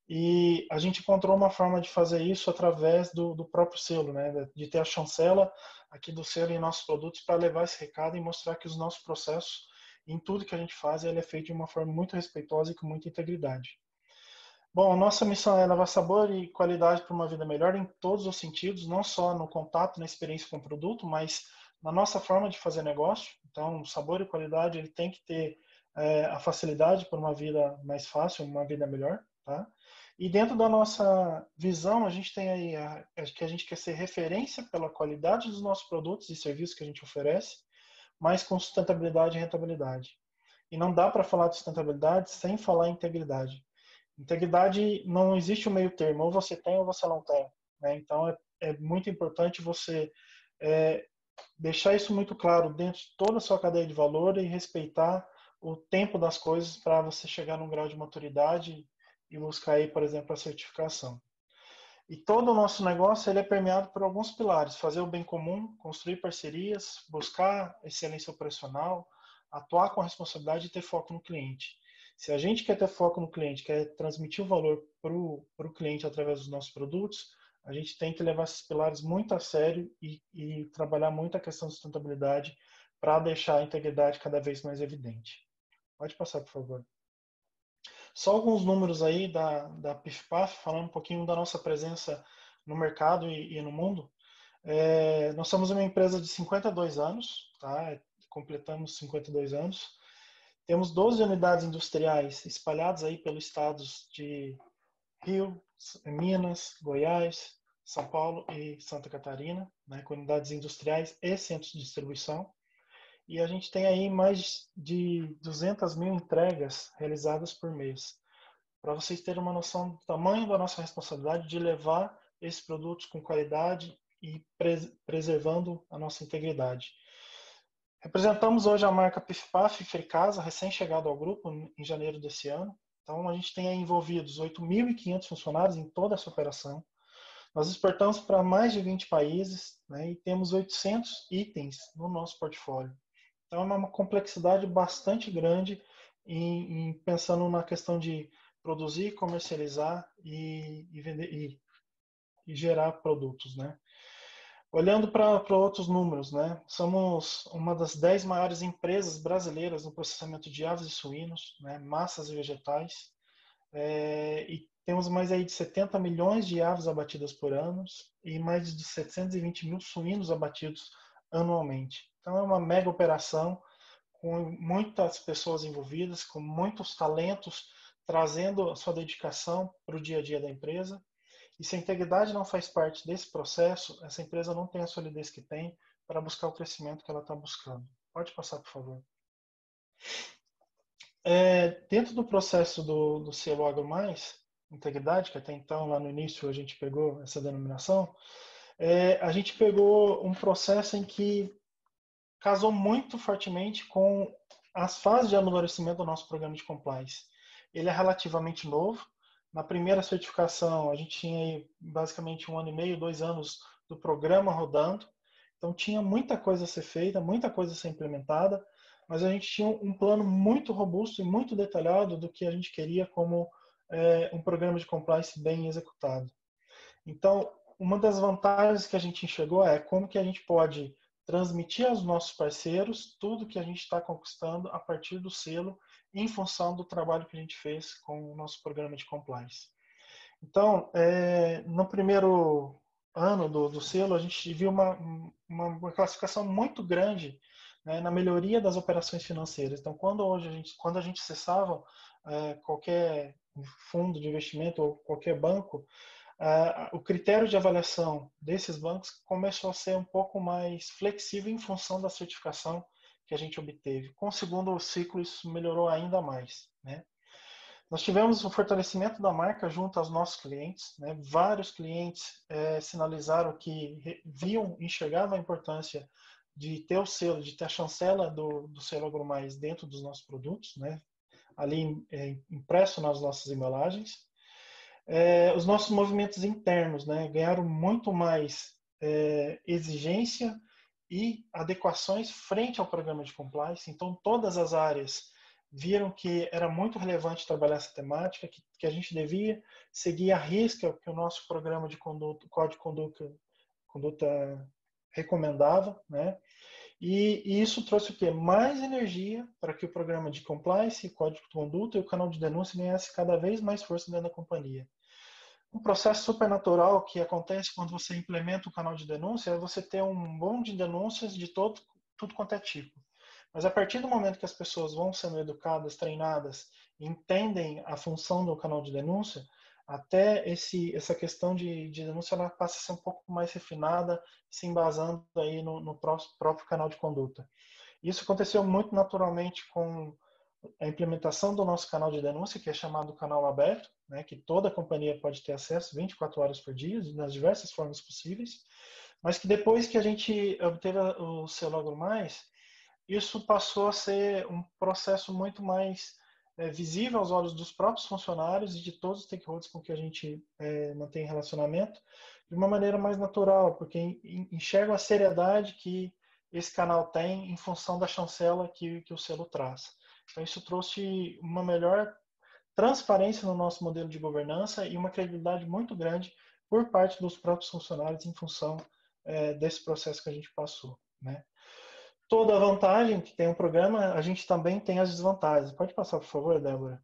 E a gente encontrou uma forma de fazer isso através do próprio selo, né? De ter a chancela aqui do selo em nossos produtos para levar esse recado e mostrar que os nossos processos, em tudo que a gente faz, ele é feito de uma forma muito respeitosa e com muita integridade. Bom, a nossa missão é levar sabor e qualidade para uma vida melhor em todos os sentidos, não só no contato, na experiência com o produto, mas na nossa forma de fazer negócio. Então, sabor e qualidade, ele tem que ter a facilidade para uma vida mais fácil, uma vida melhor, tá? E dentro da nossa visão, a gente tem aí que a gente quer ser referência pela qualidade dos nossos produtos e serviços que a gente oferece, mas com sustentabilidade e rentabilidade. E não dá para falar de sustentabilidade sem falar em integridade. Integridade não existe um meio termo, ou você tem ou você não tem. Né? Então é muito importante você deixar isso muito claro dentro de toda a sua cadeia de valor e respeitar o tempo das coisas para você chegar num grau de maturidade e buscar aí, por exemplo, a certificação. E todo o nosso negócio ele é permeado por alguns pilares: fazer o bem comum, construir parcerias, buscar excelência operacional, atuar com responsabilidade e ter foco no cliente. Se a gente quer ter foco no cliente, quer transmitir o valor para o cliente através dos nossos produtos, a gente tem que levar esses pilares muito a sério e trabalhar muito a questão de sustentabilidade para deixar a integridade cada vez mais evidente. Pode passar, por favor. Só alguns números aí da PIF-PAF, falando um pouquinho da nossa presença no mercado e no mundo. Nós somos uma empresa de 52 anos, tá? Completamos 52 anos. Temos 12 unidades industriais espalhadas aí pelos estados de Rio, Minas, Goiás, São Paulo e Santa Catarina, né? Com unidades industriais e centros de distribuição. E a gente tem aí mais de 200 mil entregas realizadas por mês. Para vocês terem uma noção do tamanho da nossa responsabilidade de levar esses produtos com qualidade e preservando a nossa integridade. Representamos hoje a marca PIF-PAF Fricasa, recém-chegado ao grupo em janeiro desse ano. Então, a gente tem aí envolvidos 8.500 funcionários em toda essa operação. Nós exportamos para mais de 20 países, né, e temos 800 itens no nosso portfólio. Então, é uma complexidade bastante grande pensando na questão de produzir, comercializar e vender e gerar produtos, né? Olhando para outros números, né? Somos uma das 10 maiores empresas brasileiras no processamento de aves e suínos, né? Massas e vegetais, e temos mais aí de 70 milhões de aves abatidas por ano e mais de 720 mil suínos abatidos anualmente. Então é uma mega operação com muitas pessoas envolvidas, com muitos talentos, trazendo a sua dedicação para o dia a dia da empresa. E se a integridade não faz parte desse processo, essa empresa não tem a solidez que tem para buscar o crescimento que ela está buscando. Pode passar, por favor. Dentro do processo do selo Agro Mais, integridade, que até então, lá no início, a gente pegou essa denominação, a gente pegou um processo em que casou muito fortemente com as fases de amadurecimento do nosso programa de compliance. Ele é relativamente novo. Na primeira certificação, a gente tinha aí basicamente 1 ano e meio, 2 anos do programa rodando. Então, tinha muita coisa a ser feita, muita coisa a ser implementada, mas a gente tinha um plano muito robusto e muito detalhado do que a gente queria como um programa de compliance bem executado. Então, uma das vantagens que a gente enxergou é como que a gente pode transmitir aos nossos parceiros tudo que a gente está conquistando a partir do selo, em função do trabalho que a gente fez com o nosso programa de compliance. Então, no primeiro ano do selo, a gente viu uma classificação muito grande, né, na melhoria das operações financeiras. Então, quando a gente acessava qualquer fundo de investimento ou qualquer banco, o critério de avaliação desses bancos começou a ser um pouco mais flexível em função da certificação que a gente obteve. Com o segundo ciclo, isso melhorou ainda mais, né? Nós tivemos o fortalecimento da marca junto aos nossos clientes, né? Vários clientes sinalizaram que enxergavam a importância de ter o selo, de ter a chancela do selo AgroMais dentro dos nossos produtos, né? Ali impresso nas nossas embalagens. Os nossos movimentos internos, né, ganharam muito mais exigência e adequações frente ao programa de compliance. Então, todas as áreas viram que era muito relevante trabalhar essa temática, que a gente devia seguir à risca o que o nosso programa de conduta, Código de Conduta recomendava, né? E isso trouxe o quê? Mais energia para que o programa de compliance, código de conduta e o canal de denúncia ganhasse cada vez mais força dentro da companhia. Um processo supernatural que acontece quando você implementa o canal de denúncia é você ter um monte de denúncias de tudo quanto é tipo. Mas a partir do momento que as pessoas vão sendo educadas, treinadas, entendem a função do canal de denúncia, até essa questão de denúncia ela passa a ser um pouco mais refinada, se embasando aí no próprio canal de conduta. Isso aconteceu muito naturalmente com a implementação do nosso canal de denúncia, que é chamado canal aberto, né, que toda a companhia pode ter acesso 24 horas por dia, nas diversas formas possíveis, mas que depois que a gente obteve o selo AgroMais, isso passou a ser um processo muito mais visível aos olhos dos próprios funcionários e de todos os stakeholders com que a gente mantém relacionamento, de uma maneira mais natural, porque enxergam a seriedade que esse canal tem em função da chancela que o selo traz. Então, isso trouxe uma melhor transparência no nosso modelo de governança e uma credibilidade muito grande por parte dos próprios funcionários em função desse processo que a gente passou, né? Toda a vantagem que tem o programa, a gente também tem as desvantagens. Pode passar, por favor, Débora?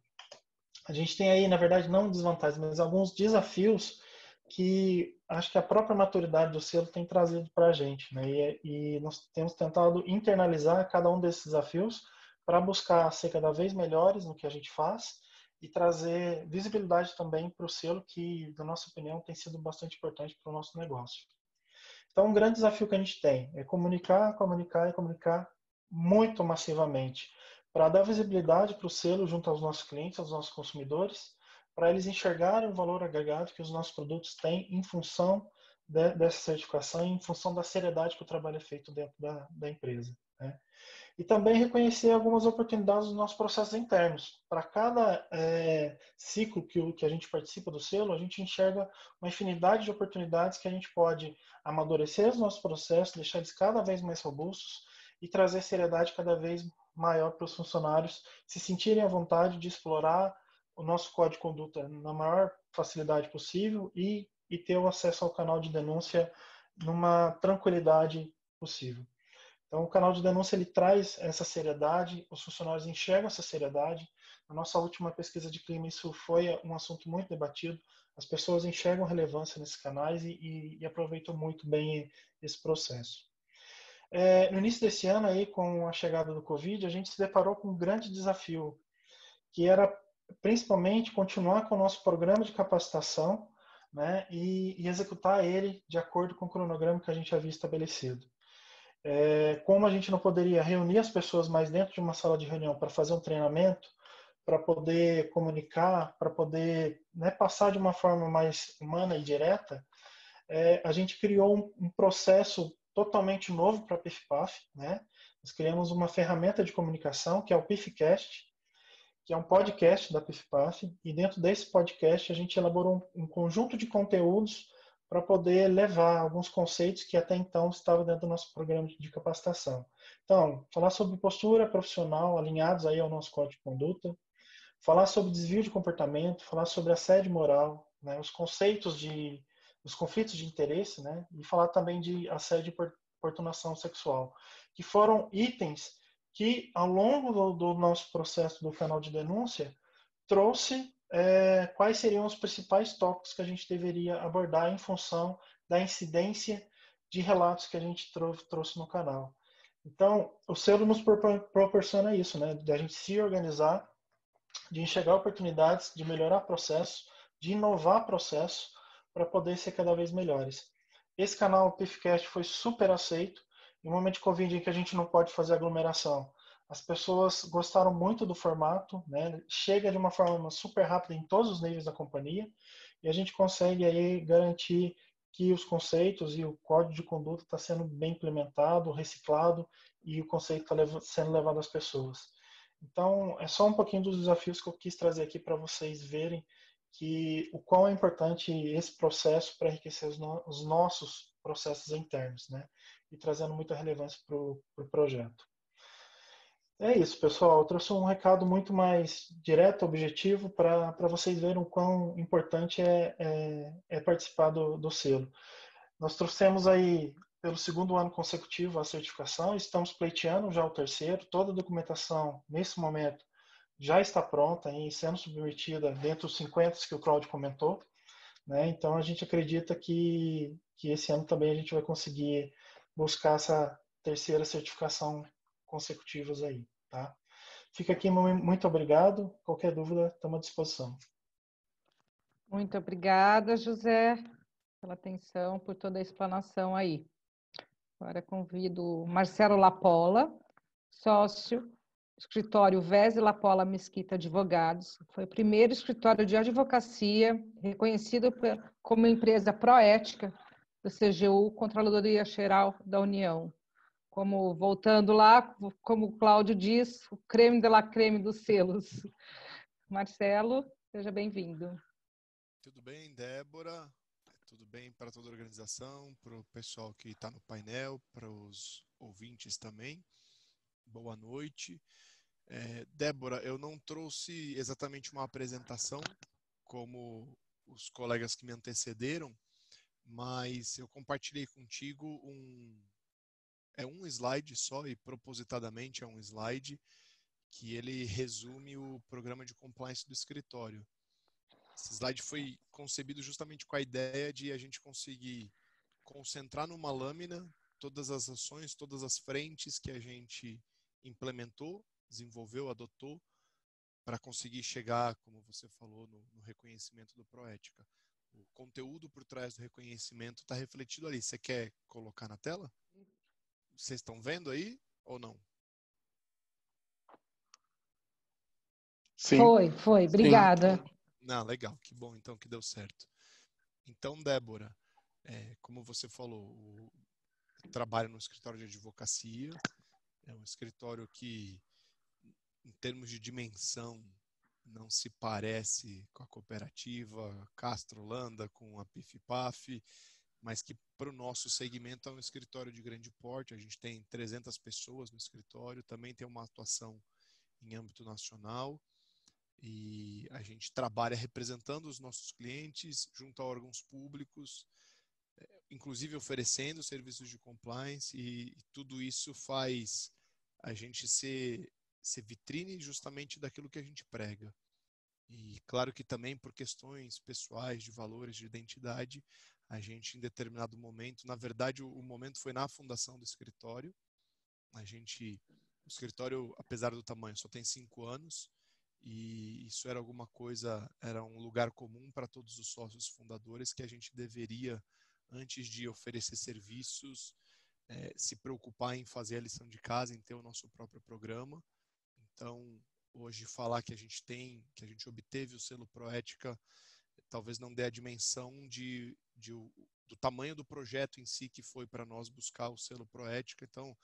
A gente tem aí, na verdade, não desvantagens, mas alguns desafios que acho que a própria maturidade do selo tem trazido para a gente, né? E nós temos tentado internalizar cada um desses desafios para buscar ser cada vez melhores no que a gente faz e trazer visibilidade também para o selo, que, na nossa opinião, tem sido bastante importante para o nosso negócio. Então, um grande desafio que a gente tem é comunicar, comunicar e comunicar muito massivamente para dar visibilidade para o selo junto aos nossos clientes, aos nossos consumidores, para eles enxergarem o valor agregado que os nossos produtos têm em função dessa certificação e em função da seriedade que o trabalho é feito dentro da empresa, né? E também reconhecer algumas oportunidades dos nossos processos internos. Para cada ciclo que a gente participa do selo, a gente enxerga uma infinidade de oportunidades que a gente pode amadurecer os nossos processos, deixar eles cada vez mais robustos e trazer seriedade cada vez maior para os funcionários se sentirem à vontade de explorar o nosso código de conduta na maior facilidade possível e ter o acesso ao canal de denúncia numa tranquilidade possível. Então, o canal de denúncia ele traz essa seriedade, os funcionários enxergam essa seriedade. Na nossa última pesquisa de clima, isso foi um assunto muito debatido. As pessoas enxergam relevância nesses canais e aproveitam muito bem esse processo. No início desse ano, aí, com a chegada do Covid, a gente se deparou com um grande desafio, que era principalmente continuar com o nosso programa de capacitação, né, e executar ele de acordo com o cronograma que a gente havia estabelecido. Como a gente não poderia reunir as pessoas mais dentro de uma sala de reunião para fazer um treinamento, para poder comunicar, para poder, né, passar de uma forma mais humana e direta, a gente criou um processo totalmente novo para a PIF-PAF, né? Nós criamos uma ferramenta de comunicação que é o PIFcast, que é um podcast da PIF-PAF, e dentro desse podcast a gente elaborou um conjunto de conteúdos para poder levar alguns conceitos que até então estavam dentro do nosso programa de capacitação. Então, falar sobre postura profissional, alinhados aí ao nosso código de conduta, falar sobre desvio de comportamento, falar sobre assédio moral, né, os conceitos os conflitos de interesse, né, e falar também de assédio e importunação sexual, que foram itens que, ao longo do nosso processo do canal de denúncia, trouxe quais seriam os principais tópicos que a gente deveria abordar em função da incidência de relatos que a gente trouxe no canal. Então, o selo nos proporciona isso, né? De a gente se organizar, de enxergar oportunidades, de melhorar processo, de inovar processo, para poder ser cada vez melhores. Esse canal PIFcast foi super aceito. Em um momento de Covid em que a gente não pode fazer aglomeração, as pessoas gostaram muito do formato, né? Chega de uma forma super rápida em todos os níveis da companhia e a gente consegue aí garantir que os conceitos e o código de conduta está sendo bem implementado, reciclado e o conceito está sendo levado às pessoas. Então, é só um pouquinho dos desafios que eu quis trazer aqui para vocês verem que o quão é importante esse processo para enriquecer os nossos processos internos, né? E trazendo muita relevância para o projeto. É isso, pessoal. Eu trouxe um recado muito mais direto, objetivo, para vocês verem o quão importante é participar do selo. Nós trouxemos aí, pelo segundo ano consecutivo, a certificação, estamos pleiteando já o terceiro, toda a documentação, nesse momento, já está pronta e sendo submetida dentro dos 50 que o Claudio comentou, né? Então, a gente acredita que esse ano também a gente vai conseguir buscar essa terceira certificação consecutivas aí, tá? Fica aqui, muito obrigado. Qualquer dúvida, estamos à disposição. Muito obrigada, José, pela atenção, por toda a explanação aí. Agora convido o Marcelo Lapola, sócio, escritório Vez e Lapola Mesquita Advogados. Foi o primeiro escritório de advocacia reconhecido como empresa proética da CGU, Controladoria Geral da União. Como, voltando lá, como o Cláudio diz, o creme de la creme dos selos. Marcelo, seja bem-vindo. Tudo bem, Débora? Tudo bem para toda a organização, para o pessoal que está no painel, para os ouvintes também. Boa noite. Débora, eu não trouxe exatamente uma apresentação como os colegas que me antecederam, mas eu compartilhei contigo um slide só, e propositadamente é um slide que ele resume o programa de compliance do escritório. Esse slide foi concebido justamente com a ideia de a gente conseguir concentrar numa lâmina todas as ações, todas as frentes que a gente implementou, desenvolveu, adotou, para conseguir chegar, como você falou, no reconhecimento do Proética. O conteúdo por trás do reconhecimento está refletido ali. Você quer colocar na tela? Vocês estão vendo aí ou não? Sim. Foi. Obrigada. Não, legal. Que bom, então, que deu certo. Então, Débora, como você falou, eu trabalho no escritório de advocacia. É um escritório que, em termos de dimensão, não se parece com a cooperativa Castro Holanda, com a PIF-PAF, mas que para o nosso segmento é um escritório de grande porte. A gente tem 300 pessoas no escritório, também tem uma atuação em âmbito nacional e a gente trabalha representando os nossos clientes junto a órgãos públicos, inclusive oferecendo serviços de compliance, e tudo isso faz a gente ser vitrine justamente daquilo que a gente prega. E claro que também por questões pessoais, de valores, de identidade, a gente em determinado momento, na verdade o momento foi na fundação do escritório. O escritório, apesar do tamanho, só tem 5 anos, e isso era alguma coisa, era um lugar comum para todos os sócios fundadores, que a gente deveria, antes de oferecer serviços, se preocupar em fazer a lição de casa, em ter o nosso próprio programa. Então, hoje falar que a gente obteve o selo Proética, talvez não dê a dimensão do tamanho do projeto em si que foi para nós buscar o selo Proética. Então,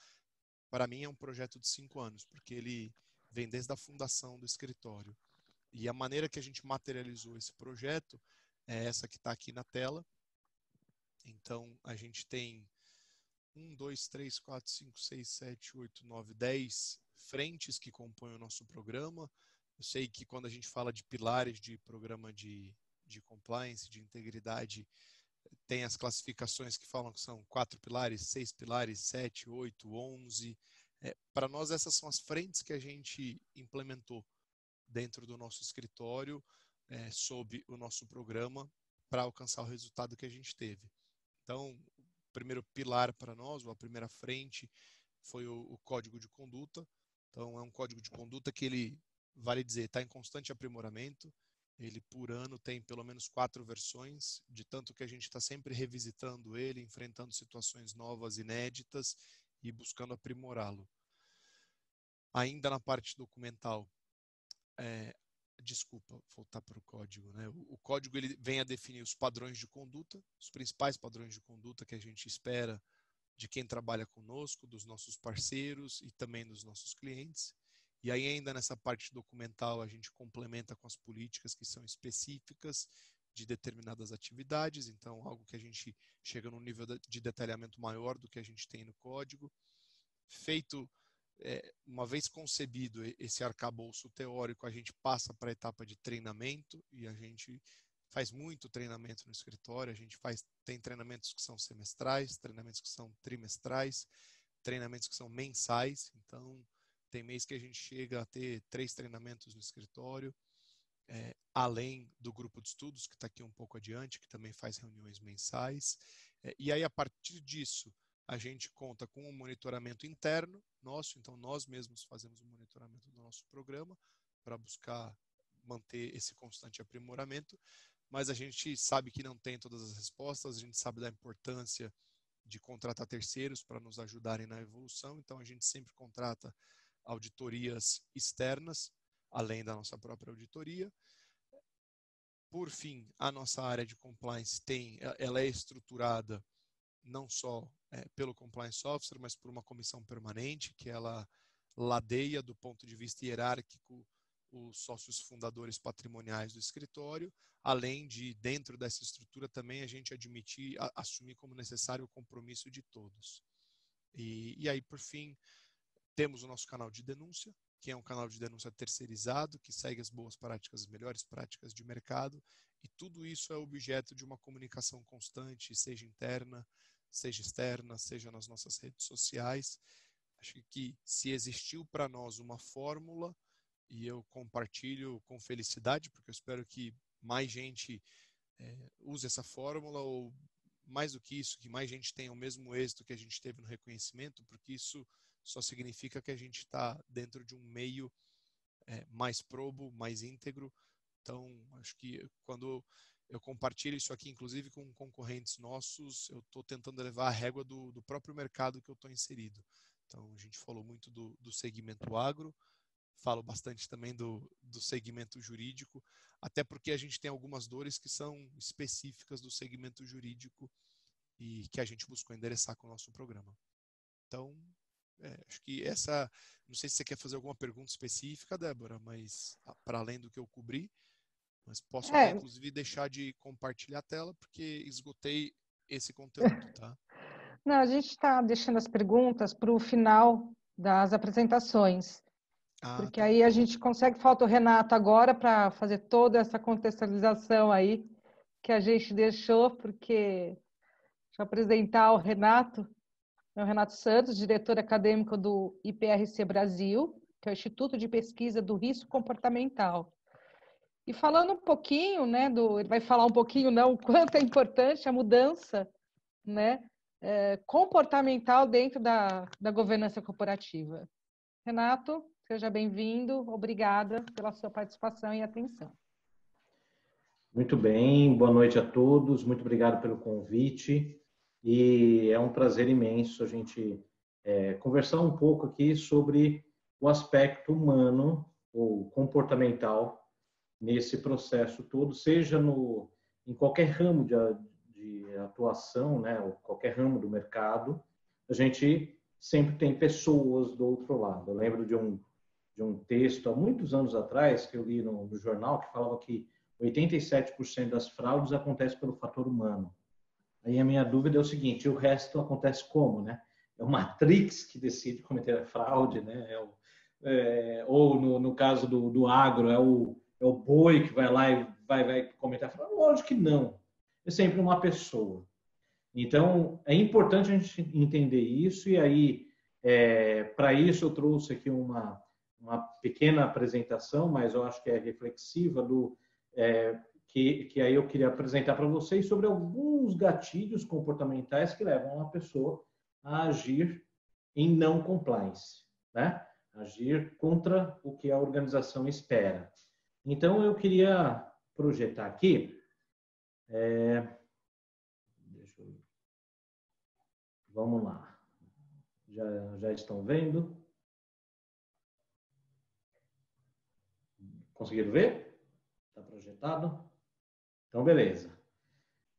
para mim é um projeto de 5 anos, porque ele vem desde a fundação do escritório. E a maneira que a gente materializou esse projeto é essa que está aqui na tela. Então, a gente tem 1, 2, 3, 4, 5, 6, 7, 8, 9, 10 frentes que compõem o nosso programa. Eu sei que quando a gente fala de pilares de programa de compliance, de integridade, tem as classificações que falam que são 4 pilares, 6 pilares, 7, 8, 11. Para nós, essas são as frentes que a gente implementou dentro do nosso escritório, sob o nosso programa, para alcançar o resultado que a gente teve. Então, o primeiro pilar para nós, ou a primeira frente, foi o código de conduta. Então, é um código de conduta que ele, vale dizer, está em constante aprimoramento. Ele, por ano, tem pelo menos 4 versões, de tanto que a gente está sempre revisitando ele, enfrentando situações novas, inéditas e buscando aprimorá-lo. Ainda na parte documental, desculpa, voltar para o código, né? O código ele vem a definir os padrões de conduta, os principais padrões de conduta que a gente espera de quem trabalha conosco, dos nossos parceiros e também dos nossos clientes. E aí ainda nessa parte documental a gente complementa com as políticas que são específicas de determinadas atividades, então algo que a gente chega num nível de detalhamento maior do que a gente tem no código. Feito, uma vez concebido esse arcabouço teórico, a gente passa para a etapa de treinamento e a gente faz muito treinamento no escritório, tem treinamentos que são semestrais, treinamentos que são trimestrais, treinamentos que são mensais, então tem mês que a gente chega a ter 3 treinamentos no escritório, além do grupo de estudos, que está aqui um pouco adiante, que também faz reuniões mensais. E aí, a partir disso, a gente conta com um monitoramento interno nosso, então nós mesmos fazemos o monitoramento do nosso programa para buscar manter esse constante aprimoramento, mas a gente sabe que não tem todas as respostas, a gente sabe da importância de contratar terceiros para nos ajudarem na evolução, então a gente sempre contrata auditorias externas, além da nossa própria auditoria. Por fim, a nossa área de compliance ela é estruturada não só pelo Compliance Officer, mas por uma comissão permanente, que ela ladeia do ponto de vista hierárquico os sócios fundadores patrimoniais do escritório, além de, dentro dessa estrutura, também a gente assumir como necessário o compromisso de todos. E aí, por fim, temos o nosso canal de denúncia, que é um canal de denúncia terceirizado, que segue as boas práticas, as melhores práticas de mercado, e tudo isso é objeto de uma comunicação constante, seja interna, seja externa, seja nas nossas redes sociais. Acho que se existiu para nós uma fórmula, e eu compartilho com felicidade, porque eu espero que mais gente use essa fórmula, ou mais do que isso, que mais gente tenha o mesmo êxito que a gente teve no reconhecimento, porque isso só significa que a gente está dentro de um meio mais probo, mais íntegro. Então, acho que quando eu compartilho isso aqui, inclusive com concorrentes nossos, eu estou tentando levar a régua do próprio mercado que eu estou inserido. Então, a gente falou muito do segmento agro, falo bastante também do segmento jurídico, até porque a gente tem algumas dores que são específicas do segmento jurídico e que a gente buscou endereçar com o nosso programa. Então, acho que não sei se você quer fazer alguma pergunta específica, Débora, mas para além do que eu cobri, mas posso até, inclusive, deixar de compartilhar a tela, porque esgotei esse conteúdo, tá? Não, a gente está deixando as perguntas para o final das apresentações, porque aí a gente consegue, falta o Renato agora para fazer toda essa contextualização aí que a gente deixou, porque deixa eu apresentar o Renato Santos, diretor acadêmico do IPRC Brasil, que é o Instituto de Pesquisa do Risco Comportamental. E falando um pouquinho, né, ele vai falar um pouquinho, não, o quanto é importante a mudança, né, comportamental dentro da governança corporativa. Renato, seja bem-vindo, obrigada pela sua participação e atenção. Muito bem, boa noite a todos, muito obrigado pelo convite. E é um prazer imenso a gente conversar um pouco aqui sobre o aspecto humano ou comportamental nesse processo todo, seja em qualquer ramo de atuação, né, ou qualquer ramo do mercado, a gente sempre tem pessoas do outro lado. Eu lembro de um texto há muitos anos atrás que eu li no jornal que falava que 87% das fraudes acontecem pelo fator humano. Aí a minha dúvida é o seguinte, o resto acontece como, né? É o Matrix que decide cometer a fraude, né? Ou no caso do agro, é o boi que vai lá e vai cometer a fraude? Lógico que não. É sempre uma pessoa. Então, é importante a gente entender isso e aí, para isso eu trouxe aqui uma pequena apresentação, mas eu acho que é reflexiva que aí eu queria apresentar para vocês sobre alguns gatilhos comportamentais que levam a pessoa a agir em não compliance, né? Agir contra o que a organização espera. Então, eu queria projetar aqui. Vamos lá. Já estão vendo? Conseguiram ver? Está projetado? Então, beleza.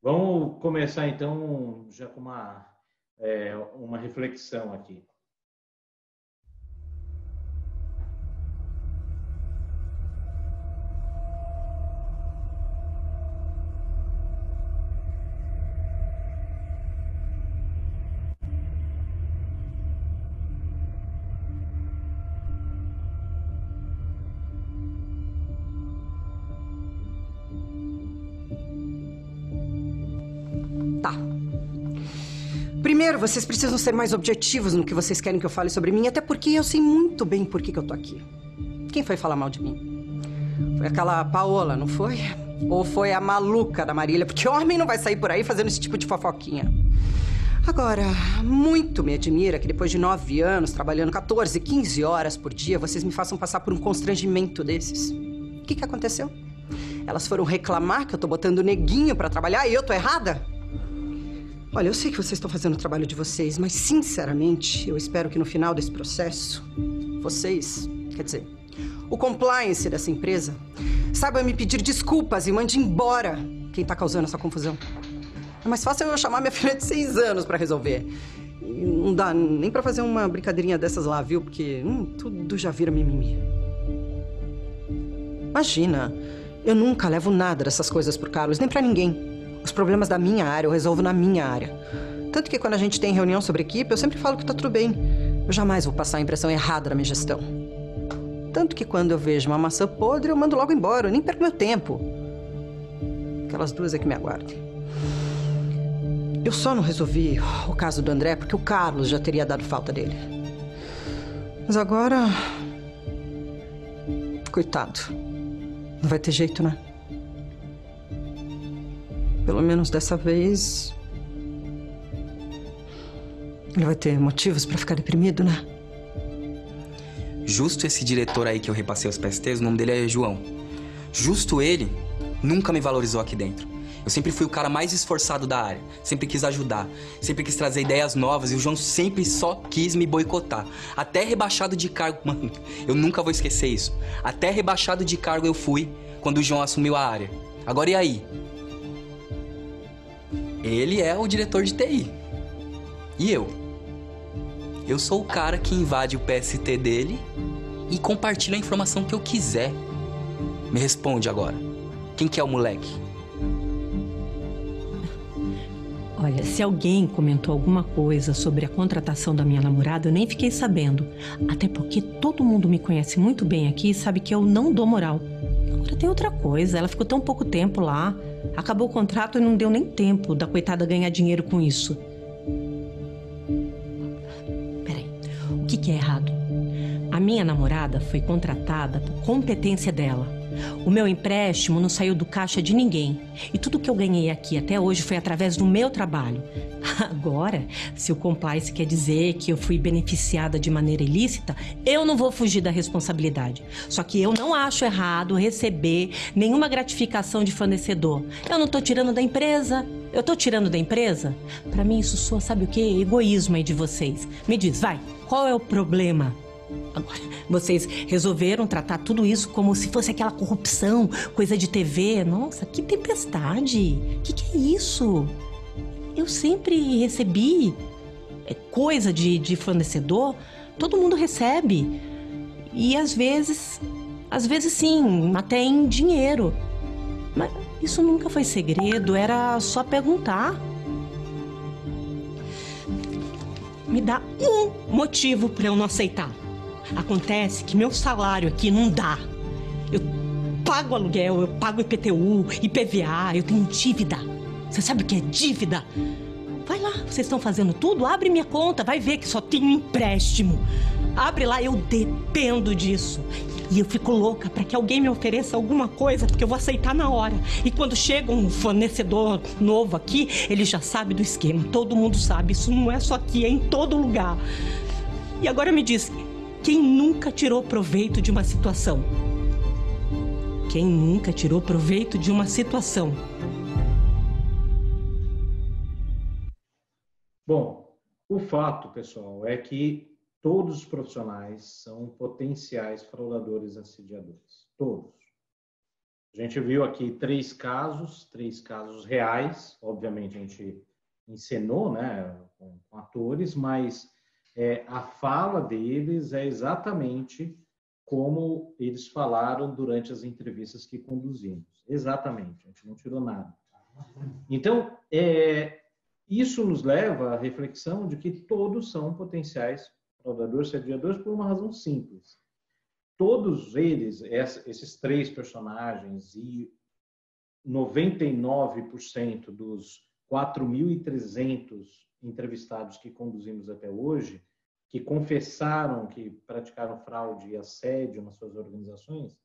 Vamos começar, então, já com uma reflexão aqui. Tá. Primeiro, vocês precisam ser mais objetivos no que vocês querem que eu fale sobre mim, até porque eu sei muito bem por que eu tô aqui. Quem foi falar mal de mim? Foi aquela Paola, não foi? Ou foi a maluca da Marília? Porque homem não vai sair por aí fazendo esse tipo de fofoquinha. Agora, muito me admira que depois de 9 anos, trabalhando 14, 15 horas por dia, vocês me façam passar por um constrangimento desses. O que aconteceu? Elas foram reclamar que eu tô botando neguinho pra trabalhar e eu tô errada? Olha, eu sei que vocês estão fazendo o trabalho de vocês, mas, sinceramente, eu espero que no final desse processo, vocês, quer dizer, o compliance dessa empresa, saibam me pedir desculpas e mande embora quem tá causando essa confusão. É mais fácil eu chamar minha filha de 6 anos pra resolver. E não dá nem pra fazer uma brincadeirinha dessas lá, viu? Porque tudo já vira mimimi. Imagina, eu nunca levo nada dessas coisas pro Carlos, nem pra ninguém. Os problemas da minha área eu resolvo na minha área. Tanto que quando a gente tem reunião sobre equipe, eu sempre falo que tá tudo bem. Eu jamais vou passar a impressão errada da minha gestão. Tanto que quando eu vejo uma maçã podre, eu mando logo embora, eu nem perco meu tempo. Aquelas duas é que me aguardem. Eu só não resolvi o caso do André porque o Carlos já teria dado falta dele. Mas agora... Coitado. Não vai ter jeito, né? Pelo menos dessa vez... Ele vai ter motivos pra ficar deprimido, né? Justo esse diretor aí que eu repassei aos PSTs, o nome dele é João. Justo ele nunca me valorizou aqui dentro. Eu sempre fui o cara mais esforçado da área. Sempre quis ajudar. Sempre quis trazer ideias novas. E o João sempre só quis me boicotar. Até rebaixado de cargo... Mano, eu nunca vou esquecer isso. Até rebaixado de cargo eu fui quando o João assumiu a área. Agora e aí? Ele é o diretor de TI. E eu? Eu sou o cara que invade o PST dele e compartilha a informação que eu quiser. Me responde agora. Quem que é o moleque? Olha, se alguém comentou alguma coisa sobre a contratação da minha namorada, eu nem fiquei sabendo. Até porque todo mundo me conhece muito bem aqui e sabe que eu não dou moral. Agora tem outra coisa, ela ficou tão pouco tempo lá. Acabou o contrato e não deu nem tempo da coitada ganhar dinheiro com isso. Peraí, o que é errado? A minha namorada foi contratada por competência dela. O meu empréstimo não saiu do caixa de ninguém. E tudo que eu ganhei aqui até hoje foi através do meu trabalho. Agora, se o compliance quer dizer que eu fui beneficiada de maneira ilícita, eu não vou fugir da responsabilidade. Só que eu não acho errado receber nenhuma gratificação de fornecedor. Eu não tô tirando da empresa. Eu tô tirando da empresa? Pra mim isso soa, sabe o quê? Egoísmo aí de vocês. Me diz, vai, qual é o problema? Agora, vocês resolveram tratar tudo isso como se fosse aquela corrupção, coisa de TV. Nossa, que tempestade! Que é isso? Eu sempre recebi coisa de fornecedor. Todo mundo recebe. E às vezes sim, até em dinheiro. Mas isso nunca foi segredo, era só perguntar. Me dá um motivo para eu não aceitar. Acontece que meu salário aqui não dá. Eu pago aluguel, eu pago IPTU, IPVA, eu tenho dívida. Você sabe o que é dívida? Vai lá, vocês estão fazendo tudo? Abre minha conta, vai ver que só tem um empréstimo. Abre lá, eu dependo disso. E eu fico louca para que alguém me ofereça alguma coisa, porque eu vou aceitar na hora. E quando chega um fornecedor novo aqui, ele já sabe do esquema. Todo mundo sabe, isso não é só aqui, é em todo lugar. E agora me diz... Quem nunca tirou proveito de uma situação? Quem nunca tirou proveito de uma situação? Bom, o fato, pessoal, é que todos os profissionais são potenciais fraudadores assediadores. Todos. A gente viu aqui três casos reais. Obviamente, a gente encenou, né, com atores, mas a fala deles é exatamente como eles falaram durante as entrevistas que conduzimos. Exatamente, a gente não tirou nada. Então, isso nos leva à reflexão de que todos são potenciais fraudadores, assediadores, por uma razão simples. Todos eles, esses três personagens e 99% dos 4.300 entrevistados que conduzimos até hoje, que confessaram que praticaram fraude e assédio nas suas organizações,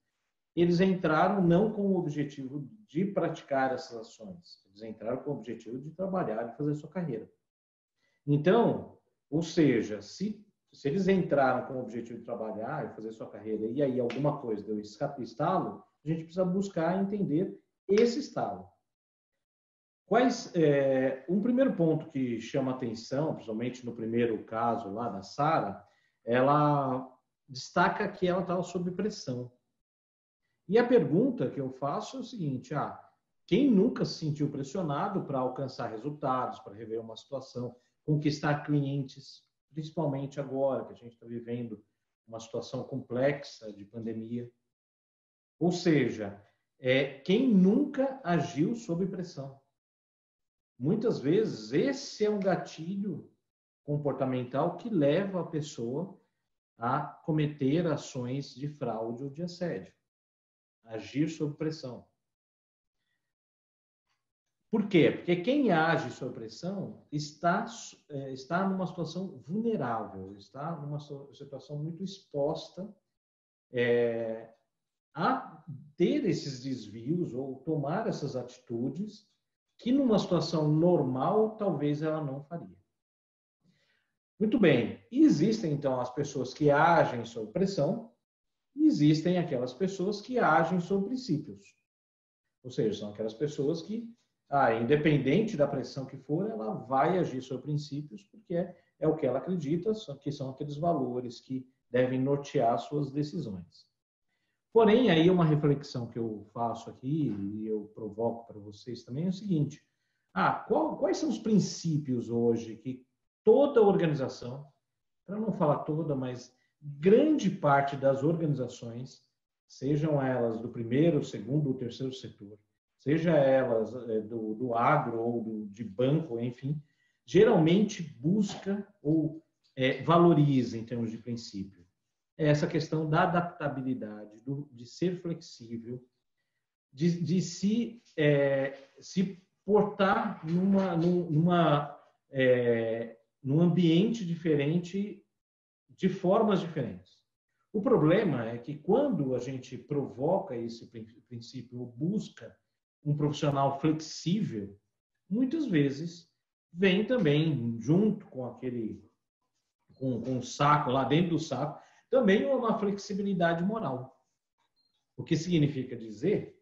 eles entraram não com o objetivo de praticar essas ações, eles entraram com o objetivo de trabalhar e fazer sua carreira. Então, ou seja, se eles entraram com o objetivo de trabalhar e fazer sua carreira e aí alguma coisa deu estalo, a gente precisa buscar entender esse estalo. Um primeiro ponto que chama atenção, principalmente no primeiro caso lá da Sara, ela destaca que ela estava sob pressão. E a pergunta que eu faço é o seguinte: quem nunca se sentiu pressionado para alcançar resultados, para rever uma situação, conquistar clientes, principalmente agora que a gente está vivendo uma situação complexa de pandemia? Ou seja, quem nunca agiu sob pressão? Muitas vezes, esse é um gatilho comportamental que leva a pessoa a cometer ações de fraude ou de assédio. Agir sob pressão. Por quê? Porque quem age sob pressão está numa situação vulnerável, está numa situação muito exposta a ter esses desvios ou tomar essas atitudes que numa situação normal, talvez ela não faria. Muito bem. E existem, então, as pessoas que agem sob pressão e existem aquelas pessoas que agem sob princípios. Ou seja, são aquelas pessoas que, independente da pressão que for, ela vai agir sob princípios porque é o que ela acredita, que são aqueles valores que devem nortear suas decisões. Porém, aí uma reflexão que eu faço aqui e eu provoco para vocês também é o seguinte: quais são os princípios hoje que toda organização, para não falar toda, mas grande parte das organizações, sejam elas do primeiro, segundo ou terceiro setor, seja elas do agro ou de banco, enfim, geralmente busca ou valoriza em termos de princípio essa questão da adaptabilidade, de ser flexível, de se portar num ambiente diferente, de formas diferentes. O problema é que quando a gente provoca esse princípio ou busca um profissional flexível, muitas vezes vem também junto com com o saco, lá dentro do saco, também uma flexibilidade moral. O que significa dizer,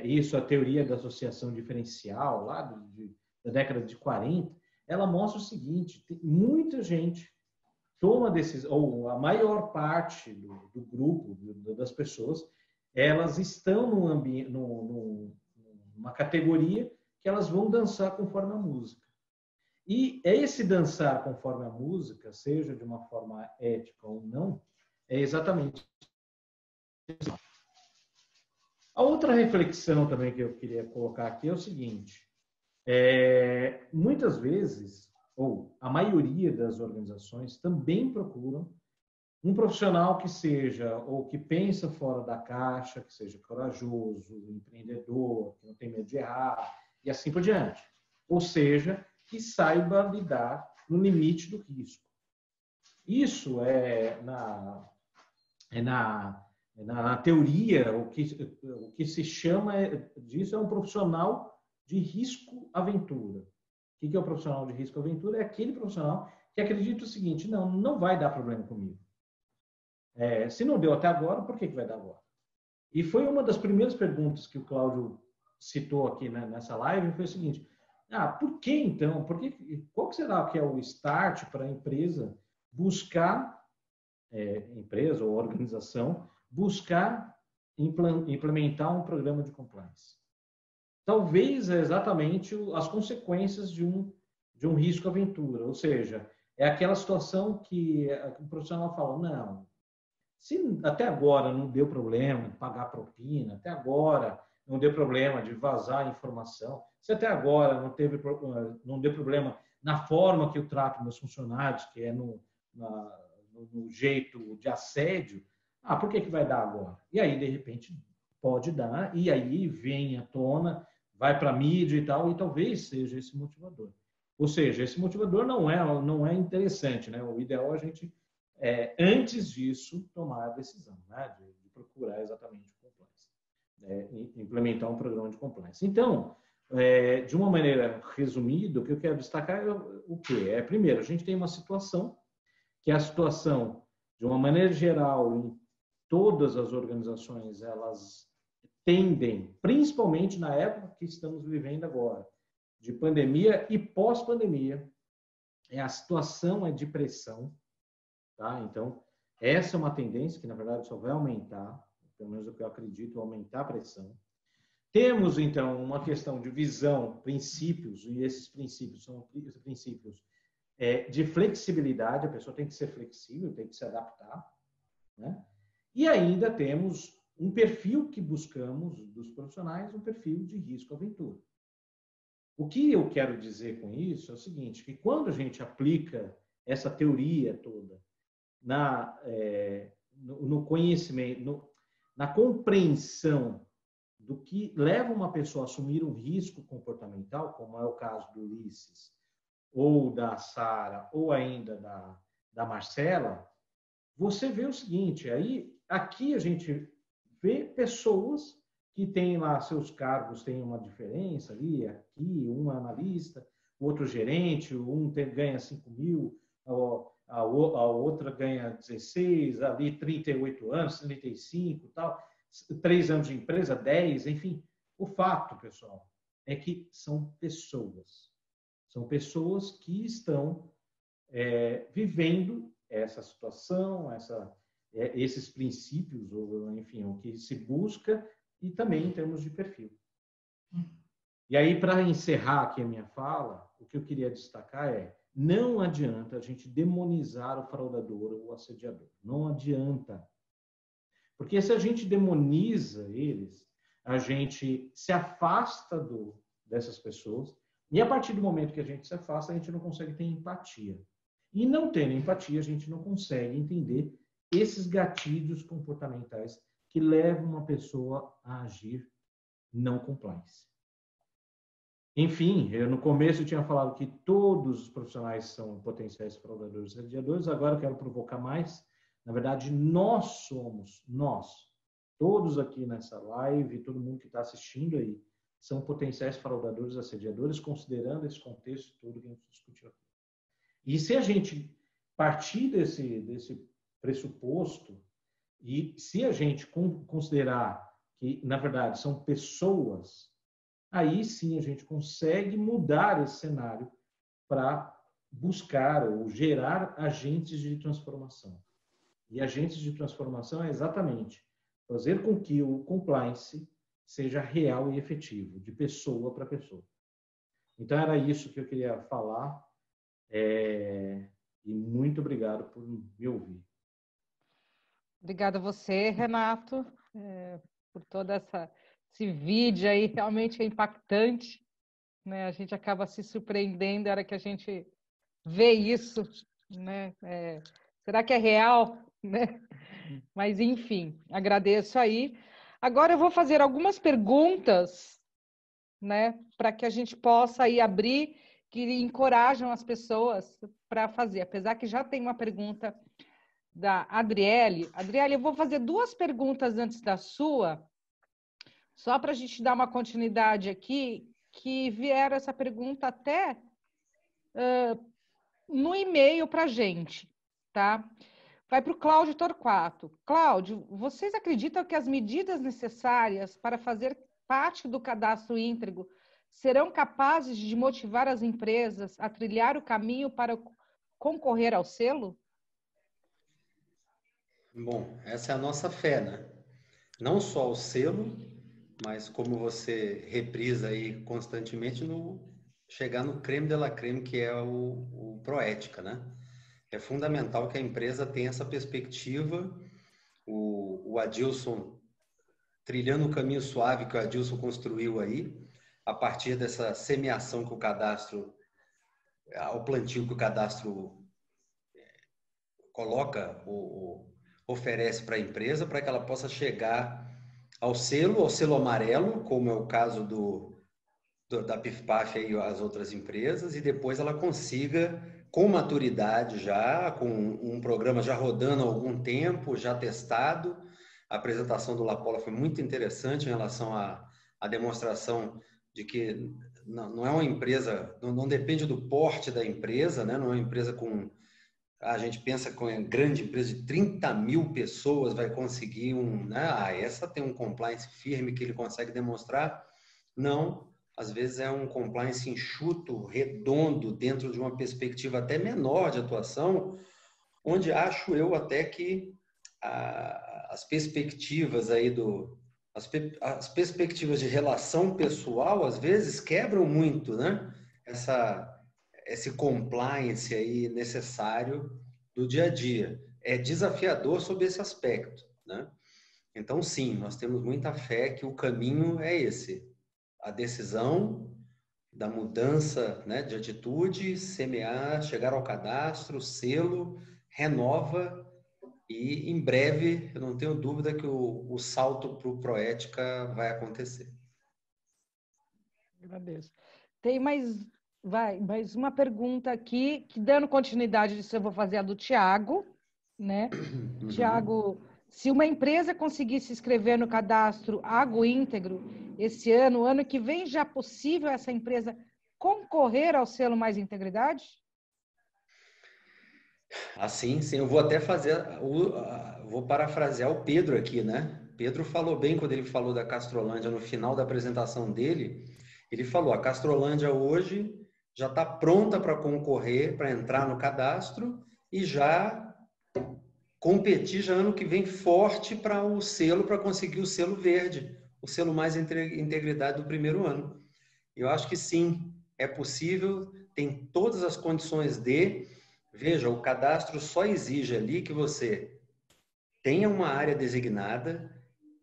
isso a teoria da associação diferencial, lá da década de 40, ela mostra o seguinte: muita gente toma decisão, ou a maior parte do grupo, das pessoas, elas estão numa categoria que elas vão dançar conforme a música. E esse dançar conforme a música, seja de uma forma ética ou não, é exatamente isso. A outra reflexão também que eu queria colocar aqui é o seguinte: muitas vezes, ou a maioria das organizações, também procuram um profissional que seja, ou que pensa fora da caixa, que seja corajoso, empreendedor, que não tem medo de errar, e assim por diante. Ou seja, que saiba lidar no limite do risco. Isso na teoria, o que se chama disso é um profissional de risco-aventura. O que é o profissional de risco-aventura? É aquele profissional que acredita o seguinte: não vai dar problema comigo. Se não deu até agora, por que vai dar agora? E foi uma das primeiras perguntas que o Cláudio citou aqui, né, nessa live, foi o seguinte: por que então? Qual que será que é o start para a empresa buscar, empresa ou organização, buscar implementar um programa de compliance? Talvez é exatamente as consequências de um risco-aventura, ou seja, é aquela situação que o profissional fala, não, se até agora não deu problema de pagar propina, até agora não deu problema de vazar informação, se até agora não deu problema na forma que eu trato meus funcionários, que é no jeito de assédio, por que vai dar agora? E aí, de repente, pode dar, e aí vem à tona, vai para a mídia e tal, e talvez seja esse motivador. Ou seja, esse motivador não é interessante, né? O ideal é a gente, antes disso, tomar a decisão, né? De procurar exatamente o compliance, implementar um programa de compliance. Então, de uma maneira resumida, o que eu quero destacar é o quê? Primeiro, a gente tem uma situação, que é a situação, de uma maneira geral, em todas as organizações, elas tendem, principalmente na época que estamos vivendo agora, de pandemia e pós-pandemia, a situação é de pressão, tá? Então, essa é uma tendência que, na verdade, só vai aumentar, pelo menos o que eu acredito, aumentar a pressão. Temos, então, uma questão de visão, princípios, e esses princípios são princípios de flexibilidade, a pessoa tem que ser flexível, tem que se adaptar, né? E ainda temos um perfil que buscamos dos profissionais, um perfil de risco-aventura. O que eu quero dizer com isso é o seguinte, que quando a gente aplica essa teoria toda no conhecimento, na compreensão do que leva uma pessoa a assumir um risco comportamental, como é o caso do Ulisses, ou da Sara, ou ainda da Marcela, você vê o seguinte, aqui a gente vê pessoas que têm lá seus cargos, tem uma diferença ali, aqui, um analista, o outro gerente, ganha 5 mil, a outra ganha 16, ali 38 anos, 35 e tal, 3 anos de empresa, 10, enfim. O fato, pessoal, é que são pessoas. São pessoas que estão vivendo essa situação, esses princípios, ou enfim, o que se busca, e também em termos de perfil. E aí, para encerrar aqui a minha fala, o que eu queria destacar não adianta a gente demonizar o fraudador ou o assediador. Não adianta. Porque se a gente demoniza eles, a gente se afasta dessas pessoas, e a partir do momento que a gente se afasta, a gente não consegue ter empatia. E não tendo empatia, a gente não consegue entender esses gatilhos comportamentais que levam uma pessoa a agir não compliance. Enfim, no começo eu tinha falado que todos os profissionais são potenciais fraudadores e assediadores, agora eu quero provocar mais. Na verdade, nós, todos aqui nessa live, todo mundo que está assistindo aí, são potenciais fraudadores e assediadores, considerando esse contexto todo que a gente discutiu aqui. E se a gente partir desse pressuposto, e se a gente considerar que, na verdade, são pessoas, aí sim a gente consegue mudar esse cenário para buscar ou gerar agentes de transformação. E agentes de transformação é exatamente fazer com que o compliance seja real e efetivo, de pessoa para pessoa. Então, era isso que eu queria falar. E muito obrigado por me ouvir. Obrigada a você, Renato, por todo esse vídeo aí, realmente é impactante, né? A gente acaba se surpreendendo na hora que a gente vê isso, né? Será que é real, né? Mas, enfim, agradeço aí. Agora eu vou fazer algumas perguntas, né, para que a gente possa aí abrir, que encorajam as pessoas para fazer. Apesar que já tem uma pergunta da Adriele. Adriele, eu vou fazer 2 perguntas antes da sua, só para a gente dar uma continuidade aqui, que vieram essa pergunta até no e-mail para a gente, tá? vai para o Cláudio Torquato. Cláudio, vocês acreditam que as medidas necessárias para fazer parte do cadastro íntegro serão capazes de motivar as empresas a trilhar o caminho para concorrer ao selo? Bom, essa é a nossa fé, né? Não só o selo, mas como você reprisa aí constantemente, chegar no creme de la creme, que é o Proética, né? É fundamental que a empresa tenha essa perspectiva. O Adilson, trilhando o caminho suave que o Adilson construiu aí, a partir dessa semeação que o cadastro, ao plantio que o cadastro coloca, oferece para a empresa, para que ela possa chegar ao selo amarelo, como é o caso da PIF-PAF e as outras empresas, e depois ela consiga, com maturidade já, com um programa já rodando há algum tempo, já testado. A apresentação do Lapola foi muito interessante em relação à demonstração de que não é uma empresa, não depende do porte da empresa, né? Não é uma empresa com... A gente pensa que uma grande empresa de 30 mil pessoas vai conseguir né? Essa tem um compliance firme que ele consegue demonstrar. Não, às vezes é um compliance enxuto, redondo, dentro de uma perspectiva até menor de atuação, onde acho eu até que as perspectivas aí as perspectivas de relação pessoal, às vezes, quebram muito, né? Esse compliance aí necessário do dia a dia. É desafiador sob esse aspecto, né? Então, sim, nós temos muita fé que o caminho é esse. A decisão da mudança, né, de atitude, semear, chegar ao cadastro, selo, renova e, em breve, eu não tenho dúvida que o salto para o Proética vai acontecer. Agradeço. Tem mais uma pergunta aqui, que dando continuidade disso, eu vou fazer a do Tiago, né? Uhum. Tiago, se uma empresa conseguir se inscrever no cadastro Agroíntegro esse ano que vem, já é possível essa empresa concorrer ao selo Mais Integridade? Assim, sim, eu vou até vou parafrasear o Pedro aqui, né? Pedro falou bem quando ele falou da Castrolândia no final da apresentação dele. Ele falou, a Castrolândia hoje já está pronta para concorrer, para entrar no cadastro e já competir já ano que vem forte para o selo, para conseguir o selo verde, o selo Mais Integridade do primeiro ano. Eu acho que sim, é possível, tem todas as condições de... Veja, o cadastro só exige ali que você tenha uma área designada,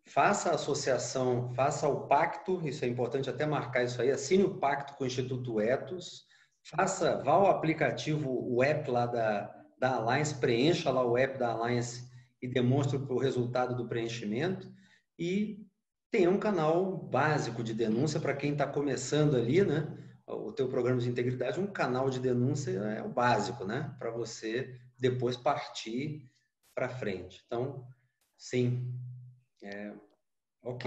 faça a associação, faça o pacto, isso é importante até marcar isso aí, assine o pacto com o Instituto Ethos, vá ao aplicativo, o app lá da Alliance, preencha lá o app da Alliance e demonstre o resultado do preenchimento e tenha um canal básico de denúncia para quem está começando ali, né? O teu programa de integridade, um canal de denúncia é o básico, né? Para você depois partir para frente. Então, sim, eu